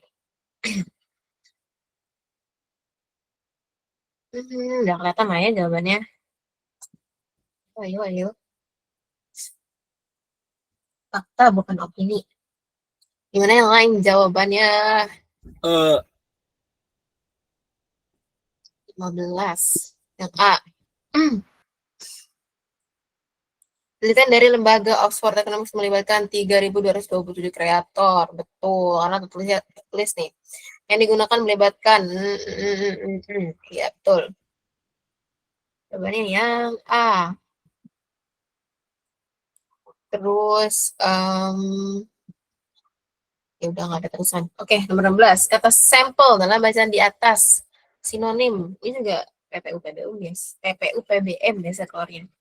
Udah kelihatan lah ya jawabannya. Ayo, ayo. Fakta bukan opini. Gimana yang lain jawabannya? 15. Yang A. Penelitian dari lembaga Oxford Economics melibatkan 3.227 kreator. Betul, karena tertulis nih. Yang digunakan melibatkan. Ya, betul. Jawabannya yang A. Terus, ya udah nggak ada terusan. Oke, nomor 16. Kata sampel dalam bacaan di atas. Sinonim. Ini juga PPU-PBU, guys. PPU-PBM biasa keluarnya.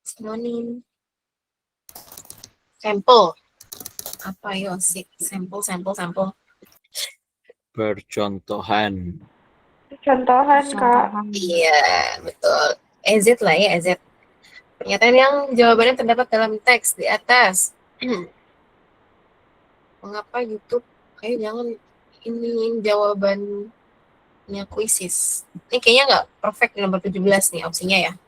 Sinonim. Sampel. Apa yo sih? Sampel. Percontohan. Contohan, Kak. Iya, betul. EZ lah ya, EZ. Pernyataan yang jawabannya terdapat dalam teks di atas. Mengapa YouTube? Kayak jangan ini jawabannya kuisis. Ini kayaknya nggak perfect di nomor 17 nih opsinya ya.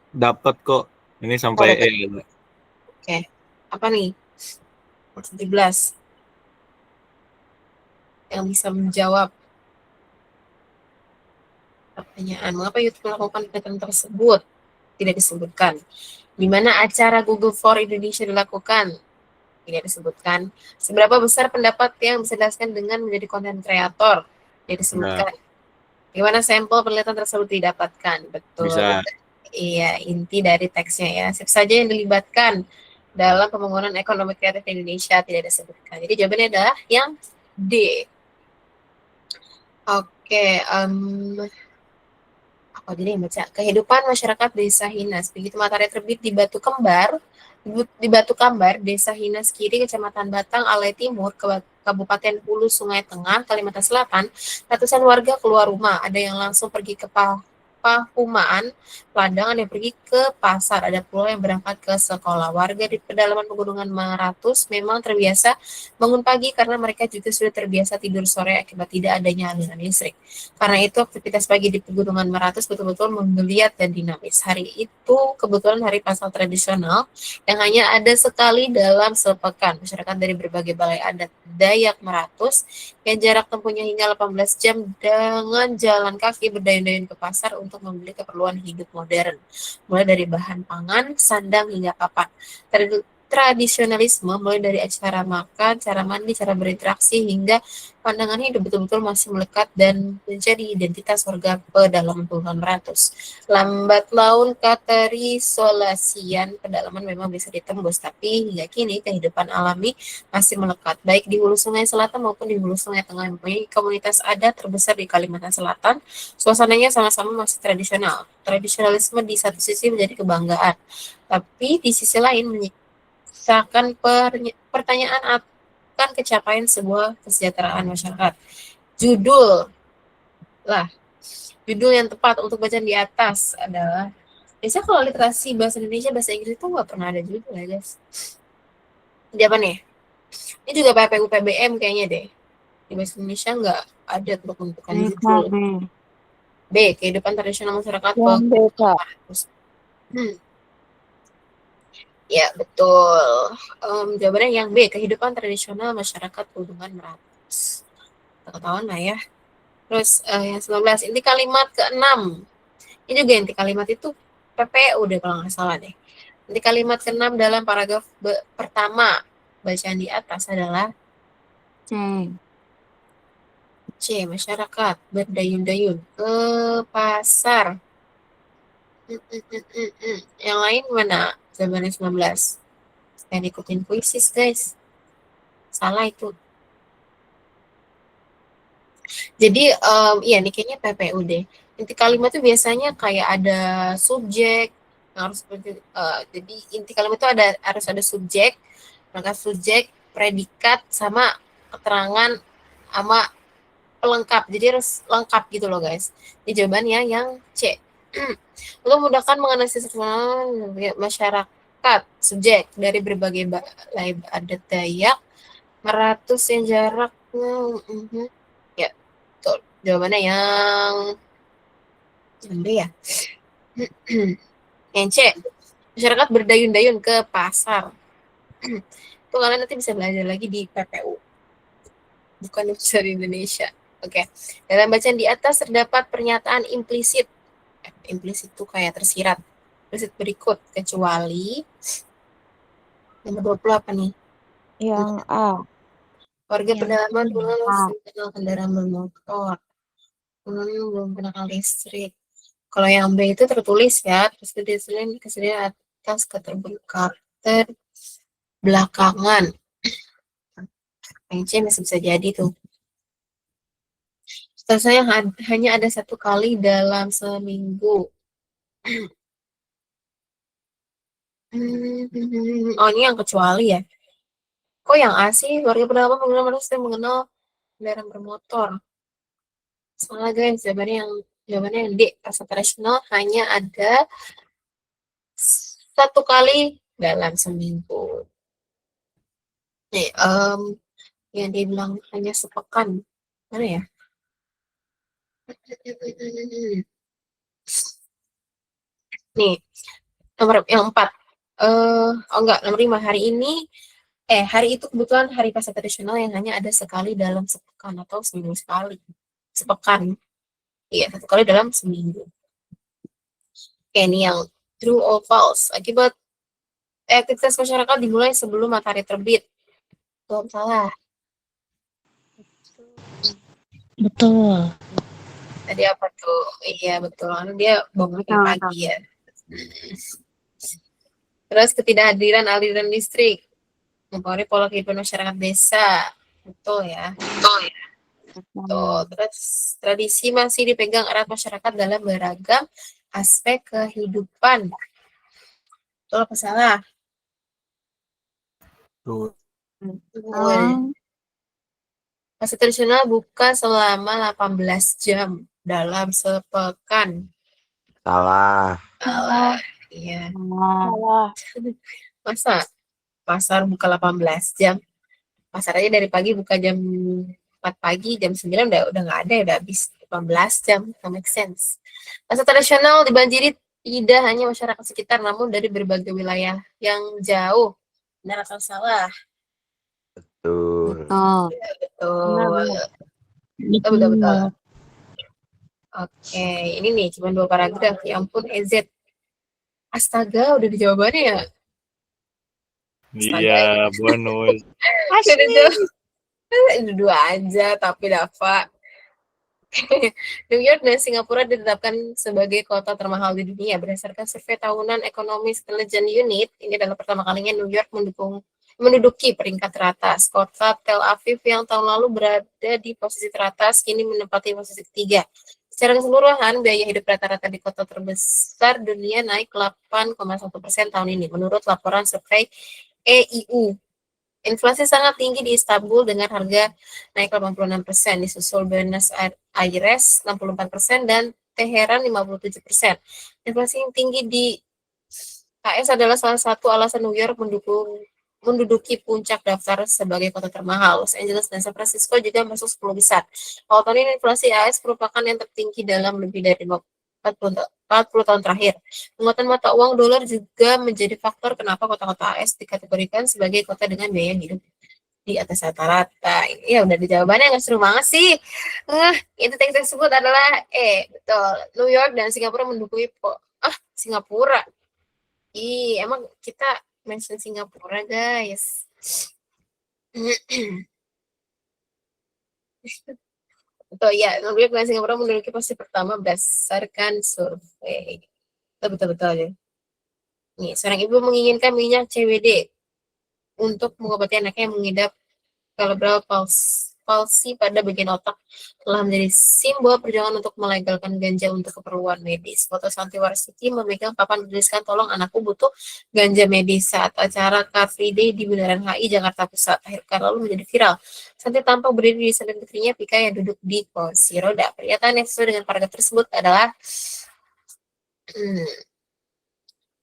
Dapat kok. Ini sampai dapat. E. Oke. Apa nih? Nomor 17. Yang bisa menjawab pertanyaan. Mengapa YouTube melakukan kegiatan tersebut? Tidak disebutkan. Di mana acara Google for Indonesia dilakukan? Tidak disebutkan. Seberapa besar pendapat yang bisa dijelaskan dengan menjadi konten kreator? Tidak disebutkan. Gimana sampel penelitian tersebut didapatkan? Betul. Bisa. Iya, inti dari teksnya ya. Siapa saja yang dilibatkan dalam pembangunan ekonomi kreatif di Indonesia tidak disebutkan. Jadi jawabannya adalah yang D. Oke, apa jadi yang baca? Kehidupan masyarakat Desa Hinas. Begitu matahari terbit di Batu Kambar, Desa Hinas Kiri, Kecamatan Batang, Alai Timur, Kabupaten Hulu Sungai Tengah, Kalimantan Selatan, ratusan warga keluar rumah. Ada yang langsung pergi ke Pahumaan, Ladang, ada yang pergi ke pasar, ada pula yang berangkat ke sekolah. Warga di pedalaman pegunungan Maratus memang terbiasa bangun pagi karena mereka juga sudah terbiasa tidur sore akibat tidak adanya aliran listrik. Karena itu aktivitas pagi di pegunungan Maratus betul-betul menggeliat dan dinamis. Hari itu kebetulan hari pasar tradisional yang hanya ada sekali dalam sepekan. Masyarakat dari berbagai balai adat Dayak Maratus yang jarak tempuhnya hingga 18 jam dengan jalan kaki berdayun-dayun ke pasar untuk membeli keperluan hidup modern. Mulai dari bahan pangan, sandang hingga papan. Tradisionalisme mulai dari acara makan, cara mandi, cara berinteraksi hingga pandangan hidup betul-betul masih melekat dan menjadi identitas warga pedalaman puluhan ratus. Lambat laun katerisolasian pedalaman memang bisa ditembus, tapi hingga kini kehidupan alami masih melekat, baik di hulu sungai selatan maupun di hulu sungai tengah. Mempunyai komunitas adat terbesar di Kalimantan Selatan, suasananya sama-sama masih tradisional. Tradisionalisme di satu sisi menjadi kebanggaan, tapi di sisi lain menyisakan pertanyaan akan kecapaian sebuah kesejahteraan masyarakat. Judul yang tepat untuk bacaan di atas adalah, biasanya kalau literasi bahasa Indonesia, bahasa Inggris itu nggak pernah ada judul ya guys. Ini apa nih? Ini juga PPU PBM kayaknya deh. Di bahasa Indonesia nggak ada bentukan judul. B. Kehidupan tradisional masyarakat Ya, betul. Jawabannya yang B. Kehidupan tradisional masyarakat Pegunungan Meratus. Ketahuan lah ya. Terus yang 19. Inti kalimat ke-6. Ini juga inti kalimat itu PPU deh kalau nggak salah deh. Inti kalimat ke-6 dalam paragraf pertama bacaan di atas adalah C. Masyarakat berdayun-dayun ke pasar. Yang lain mana? Jawabannya 19. Saya ikutin kuisis guys. Salah itu. Jadi iya nih kayaknya PPU deh. Inti kalimat itu biasanya kayak ada subjek, harus jadi inti kalimat itu harus ada subjek, maka subjek, predikat sama keterangan sama pelengkap. Jadi harus lengkap gitu loh guys. Ini jawabannya yang C. Untuk memudahkan menganalisis masyarakat subjek dari berbagai balai adat Dayak Meratus yang jaraknya ya betul. Jawabannya yang B ya. Yang C. Masyarakat berdayun-dayun ke pasar. Itu kalian nanti bisa belajar lagi di PPU. Bukan Universitas Indonesia. Oke. Dalam bacaan di atas terdapat pernyataan implisit. Implisit itu kayak tersirat. Implisit berikut. Kecuali nomor 20 apa nih? Yang A. Warga Yang pedalaman A. dulu kenal kendaraan bermotor. Belum kenal listrik. Kalau yang B itu tertulis ya, terus kesediaan atas belakangan. Yang C masih bisa jadi tuh. Statusnya hanya ada 1 kali dalam seminggu. Oh, ini yang kecuali ya. Kok yang A sih? Warga pedalaman menggunakan mengenal kendaraan bermotor. Salah guys, jawabannya yang D. Pasar tradisional hanya ada 1 kali dalam seminggu. Nih, yang dia bilang hanya sepekan. Mana ya? Nih, nomor yang 4. Oh enggak, nomor 5. Hari itu kebetulan hari pasar tradisional yang hanya ada sekali dalam sepekan atau seminggu sekali. Sepekan. Iya, 1 kali dalam seminggu. Oke, ini yang true or false. Akibat aktivitas masyarakat dimulai sebelum matahari terbit. Belum salah. Betul. Tadi apa tuh? Iya, betul. Karena dia bangunnya pagi ya. Terus ketidakhadiran aliran listrik mempengaruhi pola kehidupan masyarakat desa. Betul ya. Betul. Terus tradisi masih dipegang erat masyarakat dalam beragam aspek kehidupan. Betul apa salah? Tuh. Betul. Pasar tradisional buka selama 18 jam dalam sepekan. Salah. Salah. Iya. Salah. Masa pasar buka 18 jam? Pasar aja dari pagi buka jam 4 pagi, jam 9 udah nggak ada, udah habis 18 jam. That make sense. Pasar tradisional dibanjiri tidak hanya masyarakat sekitar, namun dari berbagai wilayah yang jauh. Benar atau salah? Betul. Betul. Betul. Betul. Oke, ini nih cuma 2 paragraf. Ya ampun, EZ. Astaga, udah dijawabannya ya? Iya, bonus. Udah jawab. Itu 2 aja, tapi dapat. New York dan Singapura ditetapkan sebagai kota termahal di dunia berdasarkan survei tahunan Economist Intelligence Unit. Ini adalah pertama kalinya New York menduduki peringkat teratas. Kota Tel Aviv yang tahun lalu berada di posisi teratas kini menempati posisi ketiga. Secara keseluruhan, biaya hidup rata-rata di kota terbesar dunia naik 8,1% tahun ini, menurut laporan survei EIU. Inflasi sangat tinggi di Istanbul dengan harga naik 86%, disusul Buenos Aires 64% dan Teheran 57%. Inflasi yang tinggi di AS adalah salah satu alasan New York menduduki puncak daftar sebagai kota termahal. Los Angeles dan San Francisco juga masuk 10 besar. Kalau tahun ini inflasi AS merupakan yang tertinggi dalam lebih dari 40 tahun terakhir. Penguatan mata uang dolar juga menjadi faktor kenapa kota-kota AS dikategorikan sebagai kota dengan biaya hidup di atas rata-rata. Ya udah di jawabannya, nggak seru banget sih. Itu teks tersebut adalah betul. New York dan Singapura mendukui Singapura. Emang kita mention Singapura, guys. Betul ya, New York dan Singapura menduduki posisi pertama berdasarkan survei. Betul-betul ya. Nih, seorang ibu menginginkan minyak CBD untuk mengobati anaknya yang mengidap cerebral palsy pada bagian otak, telah menjadi simbol perjuangan untuk melegalkan ganja untuk keperluan medis. Foto Santiwarsiti memegang papan bertuliskan "Tolong anakku butuh ganja medis" saat acara Car Free Day di Bundaran HI Jakarta Pusat akhir pekan lalu menjadi viral. Santi tampak berdiri di samping putrinya Pika yang duduk di kursi roda. Pernyataan yang sesuai dengan paragraf tersebut adalah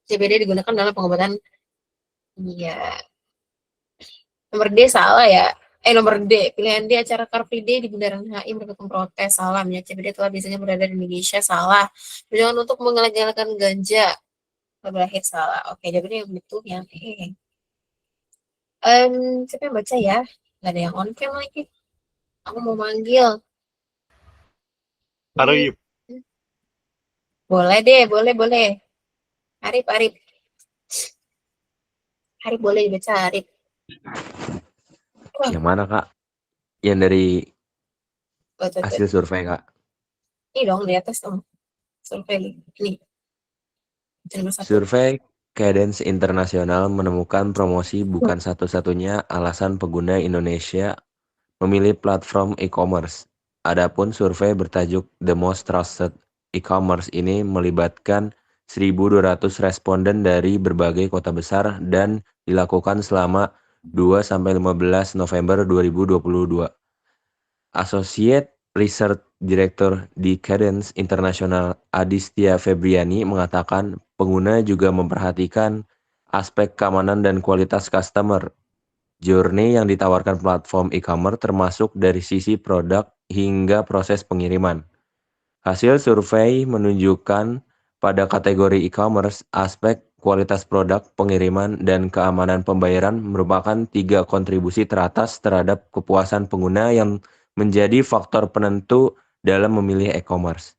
CBD digunakan dalam pengobatan. Iya. Nomor D salah ya. Nomor D, pilihan D acara Car Free Day di Bundaran HI mendukung protes. Salah, minyak CBD telah biasanya berada di Indonesia. Salah. Perjuangan untuk melegalkan ganja. berakhir salah. Oke, jawabannya yang betul yang E. Siapa yang baca ya? Gak ada yang on cam lagi. Aku mau manggil. Arif. Boleh deh, boleh. Arif. Arif boleh dibaca, Arif. Yang mana, Kak? Yang dari Tuh. hasil survei, Kak. Ini dong, di atas dong. Survei. Ini. Nomor 1. Survei Cadence Internasional menemukan promosi bukan satu-satunya alasan pengguna Indonesia memilih platform e-commerce. Adapun survei bertajuk The Most Trusted E-commerce ini melibatkan 1.200 responden dari berbagai kota besar dan dilakukan selama 2-15 November 2022. Associate Research Director di Cadence International Adistia Febriani mengatakan pengguna juga memperhatikan aspek keamanan dan kualitas customer journey yang ditawarkan platform e-commerce termasuk dari sisi produk hingga proses pengiriman. Hasil survei menunjukkan pada kategori e-commerce, aspek kualitas produk, pengiriman, dan keamanan pembayaran merupakan 3 kontribusi teratas terhadap kepuasan pengguna yang menjadi faktor penentu dalam memilih e-commerce.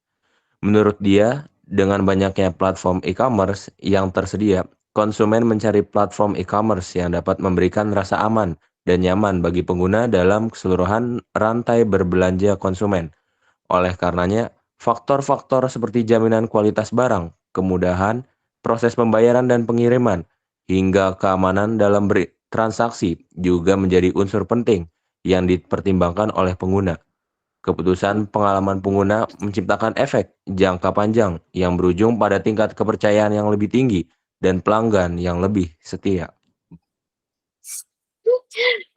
Menurut dia, dengan banyaknya platform e-commerce yang tersedia, konsumen mencari platform e-commerce yang dapat memberikan rasa aman dan nyaman bagi pengguna dalam keseluruhan rantai berbelanja konsumen. Oleh karenanya, faktor-faktor seperti jaminan kualitas barang, kemudahan, proses pembayaran dan pengiriman, hingga keamanan dalam transaksi juga menjadi unsur penting yang dipertimbangkan oleh pengguna. Keputusan pengalaman pengguna menciptakan efek jangka panjang yang berujung pada tingkat kepercayaan yang lebih tinggi dan pelanggan yang lebih setia.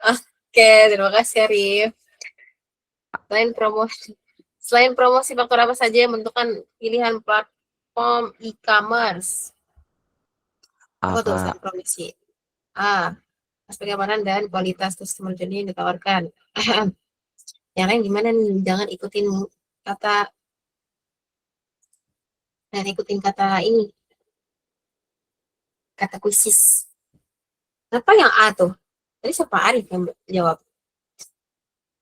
Oke, terima kasih, Arif. Selain promosi, faktor apa saja yang menentukan pilihan platform e-commerce? Apa tuh selain promosi? A. Aspek keamanan dan kualitas customer journey yang ditawarkan. Yang lain gimana nih? Jangan ikutin kata ini. Kata khusus. Apa yang A tuh? Tadi siapa Arif yang jawab?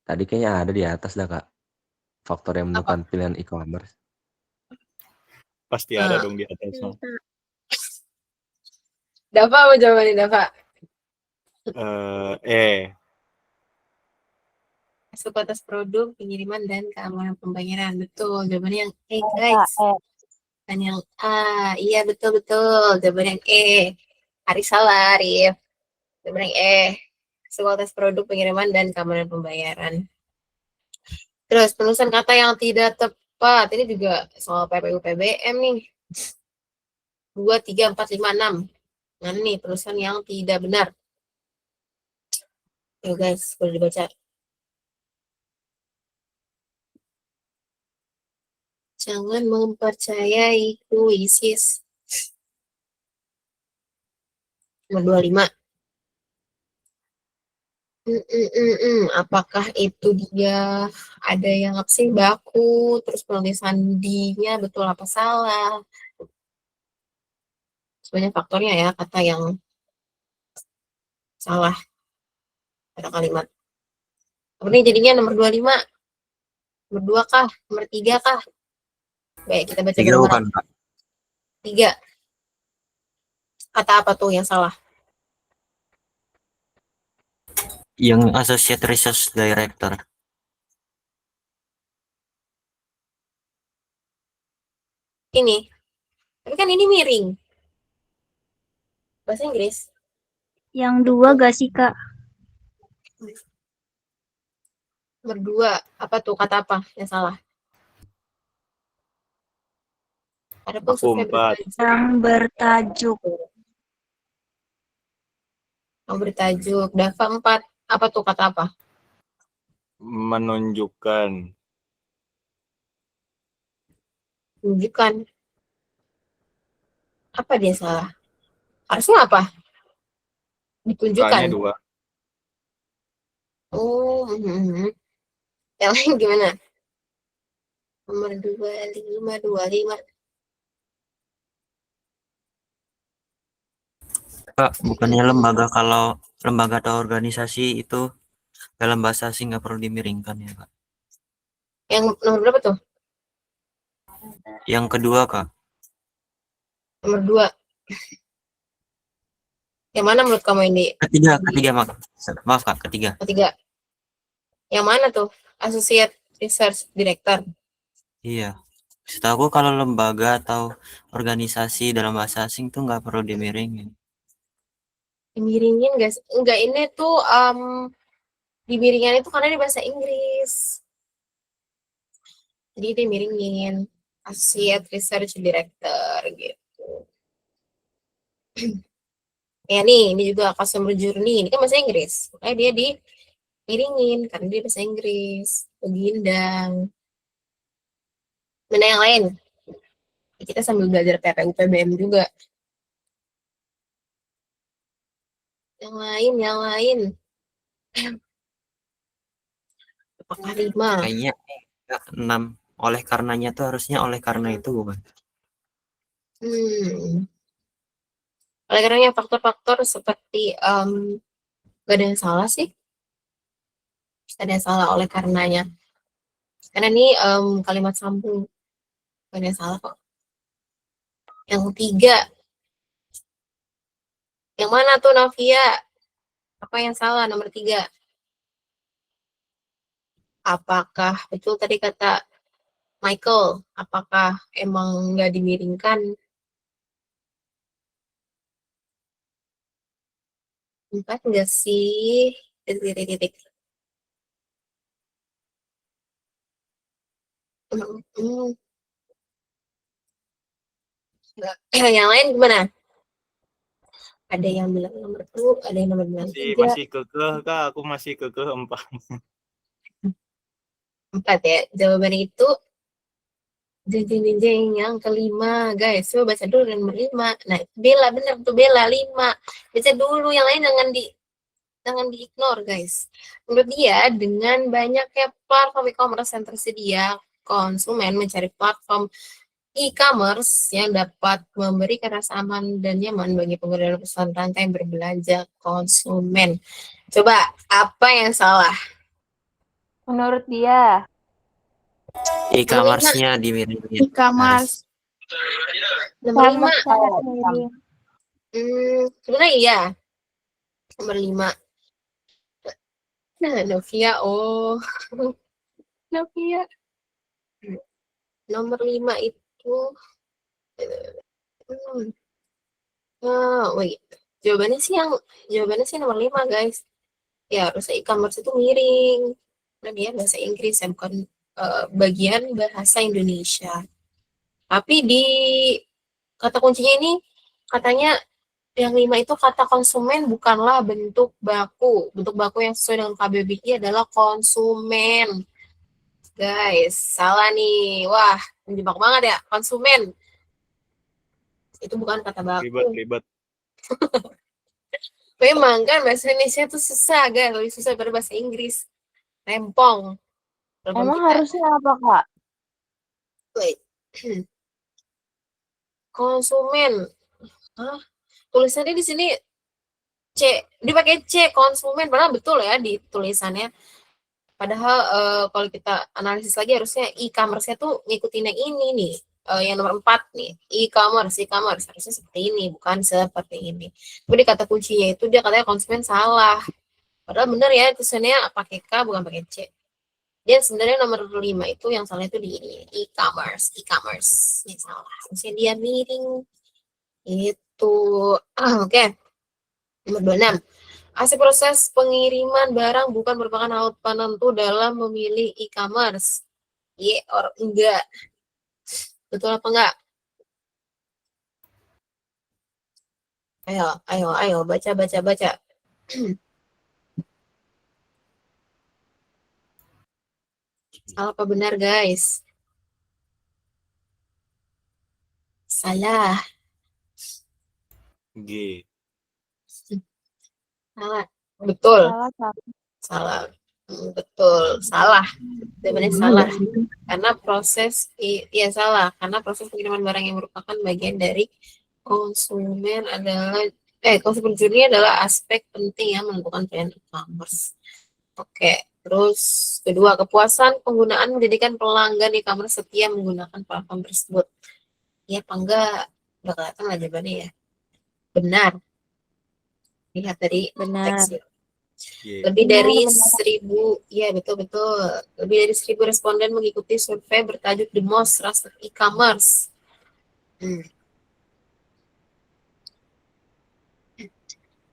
Tadi kayaknya ada di atas dah, Kak. Faktor yang menentukan pilihan e-commerce. Pasti ada dong di atas. Dava apa jawabannya, Dava? Masuk atas produk, pengiriman, dan keamanan pembayaran. Betul, jawabannya yang E, guys. Dan yang A, iya betul. Jawabannya yang E. Arif salah, Arif. Jawabannya yang E. Masuk atas produk, pengiriman, dan keamanan pembayaran. Terus, penulisan kata yang tidak tepat. Ini juga soal PPU PBM nih. 2, 3, 4, 5, 6. Nah, nih penulisan yang tidak benar. Yuk guys, boleh dibaca. Jangan mempercayai kuisis. Nomor 25. Apakah itu dia ada yang apa sih baku, terus penulisan D-nya betul apa salah? Sebenarnya faktornya ya, kata yang salah pada kalimat. Ini jadinya nomor 25. Nomor 2 kah? Nomor 3 kah? Baik, kita baca 3 bukan, Kak. 3. Kata apa tuh yang salah? Yang Associate Research Director. Ini. Tapi kan ini miring. Bahasa Inggris. Yang 2 gak sih, Kak? Nomor 2. Apa tuh? Kata apa yang salah? Ada pun survei Yang bertajuk. Yang bertajuk. Dava 4. Apa tuh kata apa? Menunjukkan. Menunjukkan. Apa dia salah? Harusnya apa? Ditunjukkan. K-nya 2. Oh, yang lain gimana? Nomor 25. Kak, bukannya lembaga kalau lembaga atau organisasi itu dalam bahasa asing nggak perlu dimiringkan ya, Kak? Yang nomor berapa tuh? Yang kedua, Kak. Nomor 2. Yang mana menurut kamu ini? Ketiga, maaf Kak, ketiga. Ketiga. Yang mana tuh? Associate Research Director. Iya. Setahu kalau lembaga atau organisasi dalam bahasa asing tuh nggak perlu dimiringin. Dimiringin guys. Enggak, ini tuh dimiringin itu karena di bahasa Inggris. Jadi dimiringin. Associate Research Director gitu. Ya nih, ini juga Customer Journey. Ini kan bahasa Inggris. Makanya dia dimiringin karena dia bahasa Inggris. Begindang. Mana yang lain? Kita sambil belajar PPU PBM juga. Yang lain. Apakah 5? Kayaknya 6. Oleh karenanya tuh harusnya oleh karena itu bukan? Oleh karenanya faktor-faktor seperti gak ada yang salah sih. Gak ada yang salah oleh karenanya. Karena ini kalimat sambung. Gak ada yang salah kok. Yang 3. Yang mana tuh Navia? Apa yang salah nomor 3? Apakah betul tadi kata Michael? Apakah emang nggak dimiringkan? 4 nggak sih? Titik. Yang lain gimana? Ada yang bilang nomor 2, ada yang nomor 3. Masih kekeh Kak, aku masih kekeh 4. 4 ya. Jawaban itu jeng yang kelima, guys. Coba baca dulu nomor 5. Nah, Bella bener tuh, Bella 5. Baca dulu, yang lain jangan di-ignore, guys. Menurut dia, dengan banyaknya platform e-commerce yang tersedia, konsumen mencari platform e-commerce yang dapat memberikan rasa aman dan nyaman bagi pengguna dalam pesan rantai berbelanja konsumen. Coba, apa yang salah? Menurut dia. E-commerce-nya dimiringin. E-commerce. Nomor 5. sangat miring. Sebenarnya iya. Nomor 5. Nah, Novia, Novia. Nomor 5 itu wait. Jawabannya sih nomor 5, guys. Ya, harusnya e-commerce itu miring. Nah, dia bahasa Inggris ya, bukan bagian bahasa Indonesia. Tapi di kata kuncinya ini katanya yang 5 itu kata konsumen bukanlah bentuk baku. Bentuk baku yang sesuai dengan KBBI adalah konsumen. Guys, salah nih. Wah, menjebak banget ya, konsumen. Itu bukan kata baku. Ribet. Memang kan bahasa Indonesia itu susah, guys. Lebih susah daripada bahasa Inggris. Rempong. Emang harusnya apa, Kak? Wait. Konsumen. Hah? Tulisannya di sini C. Dipakai C, konsumen. Padahal betul ya di tulisannya. Padahal kalau kita analisis lagi harusnya e-commerce-nya tuh ngikutin yang ini nih. Yang nomor 4 nih. E-commerce. Harusnya seperti ini, bukan seperti ini. Tapi di kata kuncinya itu dia katanya konsumen salah. Padahal benar ya, tulisannya pakai K bukan pakai C. Dan sebenarnya nomor 5 itu yang salah itu di ini. E-commerce. Yang salah. Harusnya dia miring. Itu. Oke. Nomor 26. Hasil proses pengiriman barang bukan merupakan hal penentu dalam memilih e-commerce. Ye or enggak? Betul apa enggak? Ayo, baca. Salah apa benar, guys? Salah. G. Salah. Betul. Salah. Betul. Salah. Sebenarnya salah. Karena proses salah. Karena proses pengiriman barang yang merupakan bagian dari konsumen adalah Consumer journey adalah aspek penting yang menentukan pilihan e-commerce. Oke, terus kedua, kepuasan penggunaan menjadikan pelanggan e-commerce setia menggunakan platform tersebut. Ya apa enggak? Udah kelihatan lah jawabannya ya. Benar. Lihat dari Benar. teksnya. Iya. Lebih dari Benar. 1.000, ya betul-betul. Lebih dari 1.000 responden mengikuti survei bertajuk The Most Trusted E-Commerce.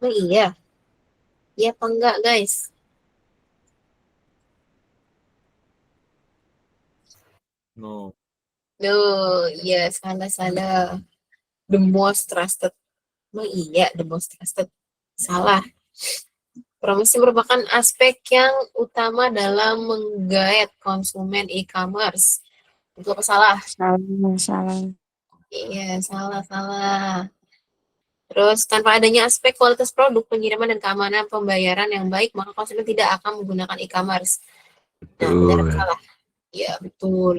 Oh iya. Iya apa enggak, guys? No. Loh, iya salah. The most trusted. Oh iya, the most trusted. Salah. Promosi merupakan aspek yang utama dalam menggait konsumen e-commerce. Itu apa salah? Salah. Iya, salah. Terus, tanpa adanya aspek kualitas produk, pengiriman, dan keamanan pembayaran yang baik, maka konsumen tidak akan menggunakan e-commerce. Nah, benar atau Betul. salah? Iya, betul.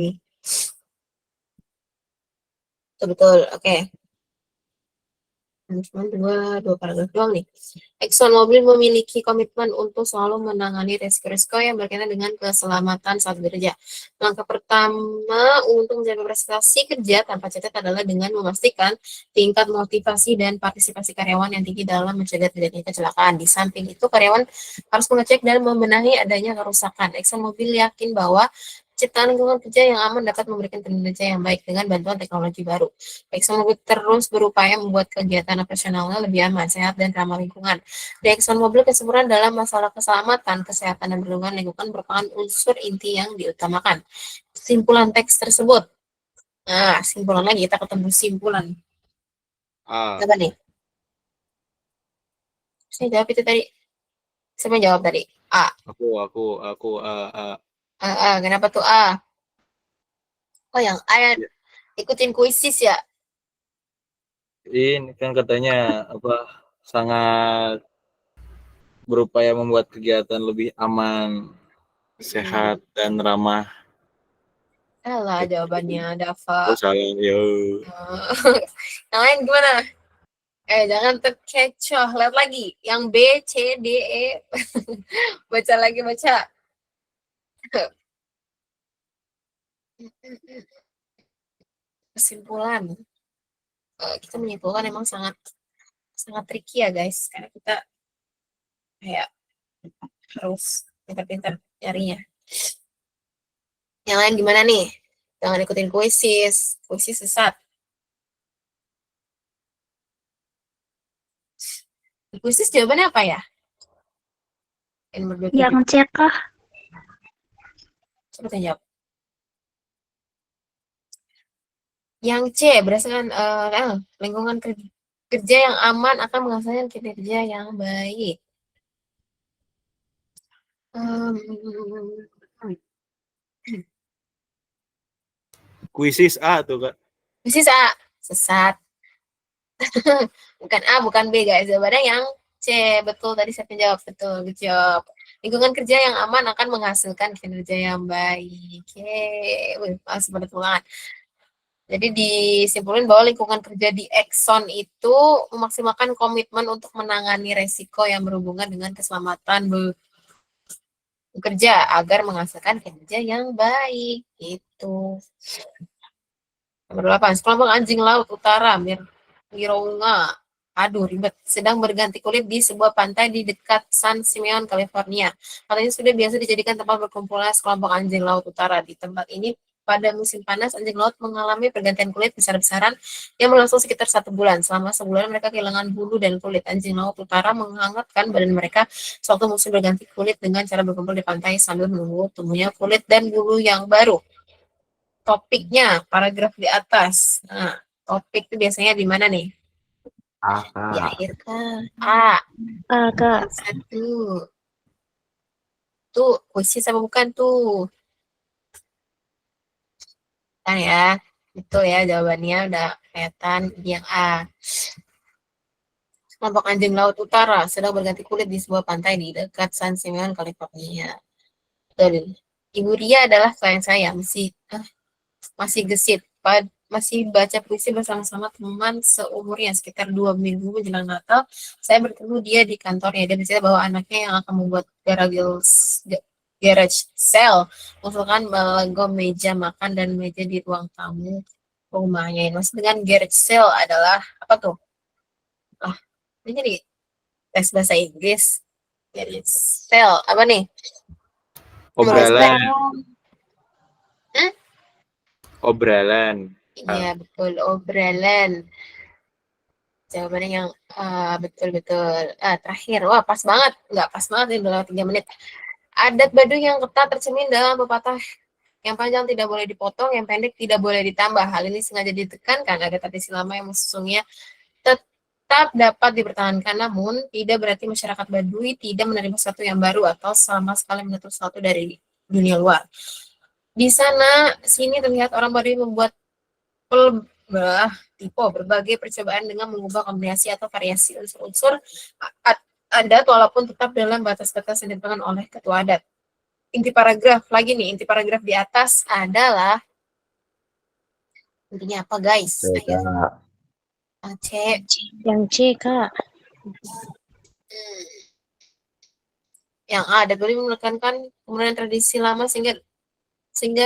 Betul. Oke. Cuma dua paragraf doang nih. ExxonMobil memiliki komitmen untuk selalu menangani risiko-risiko yang berkaitan dengan keselamatan saat bekerja. Langkah pertama untuk mencapai prestasi kerja tanpa cacat adalah dengan memastikan tingkat motivasi dan partisipasi karyawan yang tinggi dalam mencegah terjadinya kecelakaan. Di samping itu, karyawan harus mengecek dan membenahi adanya kerusakan. ExxonMobil yakin bahwa ciptaan lingkungan kerja yang aman dapat memberikan kinerja yang baik dengan bantuan teknologi baru. ExxonMobil terus berupaya membuat kegiatan operasionalnya lebih aman, sehat, dan ramah lingkungan. Di ExxonMobil, kesempurnaan dalam masalah keselamatan, kesehatan, dan perlindungan lingkungan merupakan unsur inti yang diutamakan. Kesimpulan teks tersebut. Nah, simpulan lagi, kita ketemu simpulan. Apa nih? Saya jawab itu tadi. Siapa yang jawab tadi? A. Aku, Kenapa tuh A? Oh, yang A ya, Ya. ikutin kuisis ya? Ini kan katanya sangat berupaya membuat kegiatan lebih aman, sehat, dan ramah. Salah jawabannya, Dava. Oh, salah. Yo. Yang lain gimana? Jangan terkecoh. Lihat lagi. Yang B, C, D, E. Baca lagi. Kesimpulan. Kita menyimpulkan emang sangat tricky ya, guys. Karena kita kayak harus pintar-pintar nyarinya. Yang lain gimana nih? Jangan ikutin kuisis. Kuisis sesat. Kuisis jawabannya apa ya? Yang C kah? Coba jawab. Yang C, berdasarkan lingkungan kerja yang aman akan menghasilkan kinerja yang baik. Kuisis A tuh, Kak. Kuisis A, sesat. Bukan A, bukan B, guys. Jawabannya yang C. Betul, tadi saya menjawab. Betul, good job. Lingkungan kerja yang aman akan menghasilkan kinerja yang baik. Masih pada tulangan. Jadi disimpulkan bahwa lingkungan kerja di Exxon itu memaksimalkan komitmen untuk menangani resiko yang berhubungan dengan keselamatan bekerja agar menghasilkan kinerja yang baik. Itu. Nomor 8, sekelompok anjing laut utara Mirounga. Aduh, ribet. Sedang berganti kulit di sebuah pantai di dekat San Simeon, California. Hal ini sudah biasa dijadikan tempat berkumpulnya sekelompok anjing laut utara. Di tempat ini, pada musim panas, anjing laut mengalami pergantian kulit besar-besaran yang berlangsung sekitar 1 bulan. Selama sebulan, mereka kehilangan bulu dan kulit. Anjing laut utara menghangatkan badan mereka sewaktu musim berganti kulit dengan cara berkumpul di pantai sambil menunggu tumbuhnya kulit dan bulu yang baru. Topiknya, paragraf di atas. Nah, topik itu biasanya di mana nih? Di akhir kah? A. Kak. Satu. Tuh, kuisis apa bukan tuh? Kan ya. Betul ya, jawabannya udah kelihatan yang A. Kelompok anjing laut utara sedang berganti kulit di sebuah pantai di dekat San Simeon, California. Betul. Ibu Ria adalah klien saya, masih gesit. masih baca puisi bersama-sama teman seumurnya sekitar 2 minggu menjelang Natal. Saya bertemu dia di kantornya. Dia bercerita bahwa anaknya yang akan membuat garage sale, mengusulkan melegom meja makan dan meja di ruang tamu rumahnya. Maksud dengan garage sale adalah apa tuh? Ini jadi tes bahasa Inggris. Garage sale apa nih? Obralan. Hah? Obralan. Iya betul, obrolan. Jawabannya yang betul-betul terakhir. Wah pas banget, nggak pas banget ini dalam 3 menit. Adat Baduy yang ketat tercermin dalam pepatah yang panjang tidak boleh dipotong, yang pendek tidak boleh ditambah. Hal ini sengaja ditekankan agar tradisi lama yang sesungguhnya tetap dapat dipertahankan. Namun tidak berarti masyarakat Baduy tidak menerima sesuatu yang baru atau sama sekali menutup sesuatu dari dunia luar. Di sana sini terlihat orang Baduy membuat berbagai percobaan dengan mengubah kombinasi atau variasi unsur-unsur adat walaupun tetap dalam batas-batas yang ditentukan oleh ketua adat. Inti paragraf di atas adalah intinya apa guys? Ayo. C. Yang C, Kak. Yang A, adat Baduy menekankan kemudian tradisi lama sehingga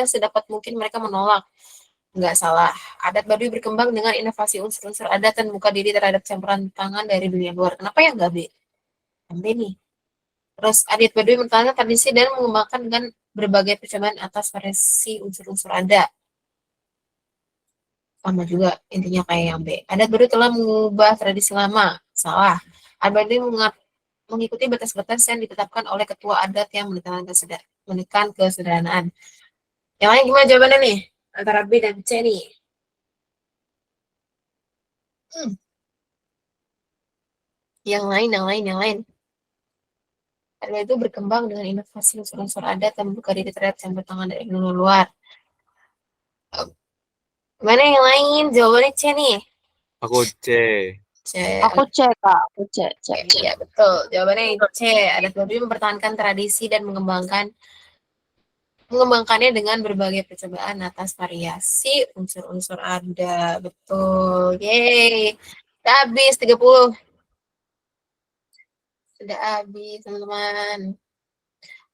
sedapat mungkin mereka menolak. Nggak salah. Adat Baduy berkembang dengan inovasi unsur-unsur adat dan buka diri terhadap campuran tangan dari dunia luar. Kenapa ya nggak B? Yang B nih. Terus adat Baduy mempertahankan tradisi dan mengembangkan dengan berbagai percobaan atas variasi unsur-unsur adat. Sama juga intinya kayak yang B. Adat Baduy telah mengubah tradisi lama. Salah. Adat Baduy mengikuti batas-batas yang ditetapkan oleh ketua adat yang menekan kesederhanaan. Yang lain gimana jawabannya nih? Antara B dan C nih. Yang lain. Karena itu berkembang dengan inovasi unsur-unsur adat dan membuka diri terhadap campur tangan dari dunia luar. Mana yang lain? Jawabannya C nih. Aku C. Aku C, Kak. Aku C. Iya, betul. Jawabannya C. Adat Baduy mempertahankan tradisi dan mengembangkannya dengan berbagai percobaan atas variasi unsur-unsur ada. Betul. Yeay. Sudah habis 30. Sudah habis, teman-teman.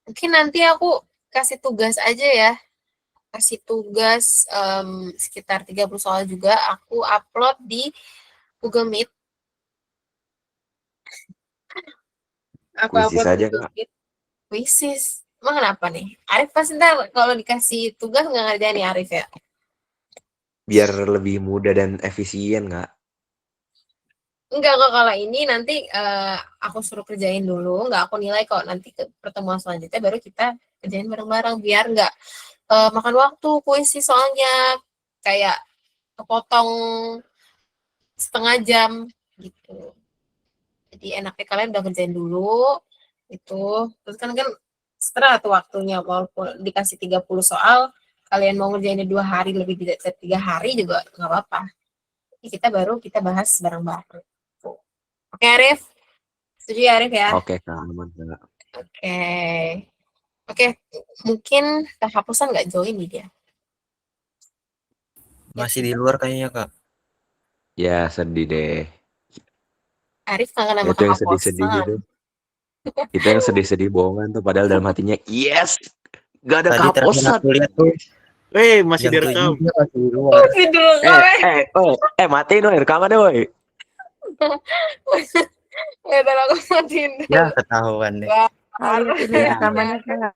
Mungkin nanti aku kasih tugas aja ya. Kasih tugas sekitar 30 soal juga. Aku upload di Google Meet. Kuisis aja, Kak. Kuisis. Emang kenapa nih? Arif pasti ntar kalau dikasih tugas nggak ngerjain nih Arif ya? Biar lebih mudah dan efisien, Kak. Enggak kok, kalau ini nanti aku suruh kerjain dulu, nggak aku nilai kok. Nanti ke pertemuan selanjutnya baru kita kerjain bareng-bareng biar nggak makan waktu kuisis soalnya kayak kepotong setengah jam gitu. Jadi enaknya kalian udah kerjain dulu itu. Terus kan setelah tuh waktunya walaupun dikasih 30 soal, kalian mau ngerjainnya 2 hari lebih dari 3 hari juga nggak apa-apa. Jadi kita bahas bareng-bareng. Oke Arif? Setuju ya Arif ya? Oke, Kak. Aman, Kak. Oke. Mungkin kehapusan nggak join nih dia? Masih di luar kayaknya, Kak. Ya, sedih deh. Arif kangen sama Itu yang sedih-sedih kehapusan. gitu. Itu yang sedih-sedih bohongan tuh. Padahal dalam hatinya, yes! Gak ada Tadi terakhir kehapusan. aku lihat tuh Masih yang direkam. 7 masih di luar. Matiin woy, rekamannya woy. Ya, ntar aku matiin dulu. Ya, ketahuan deh. Ayo, ini rekamannya, Kak.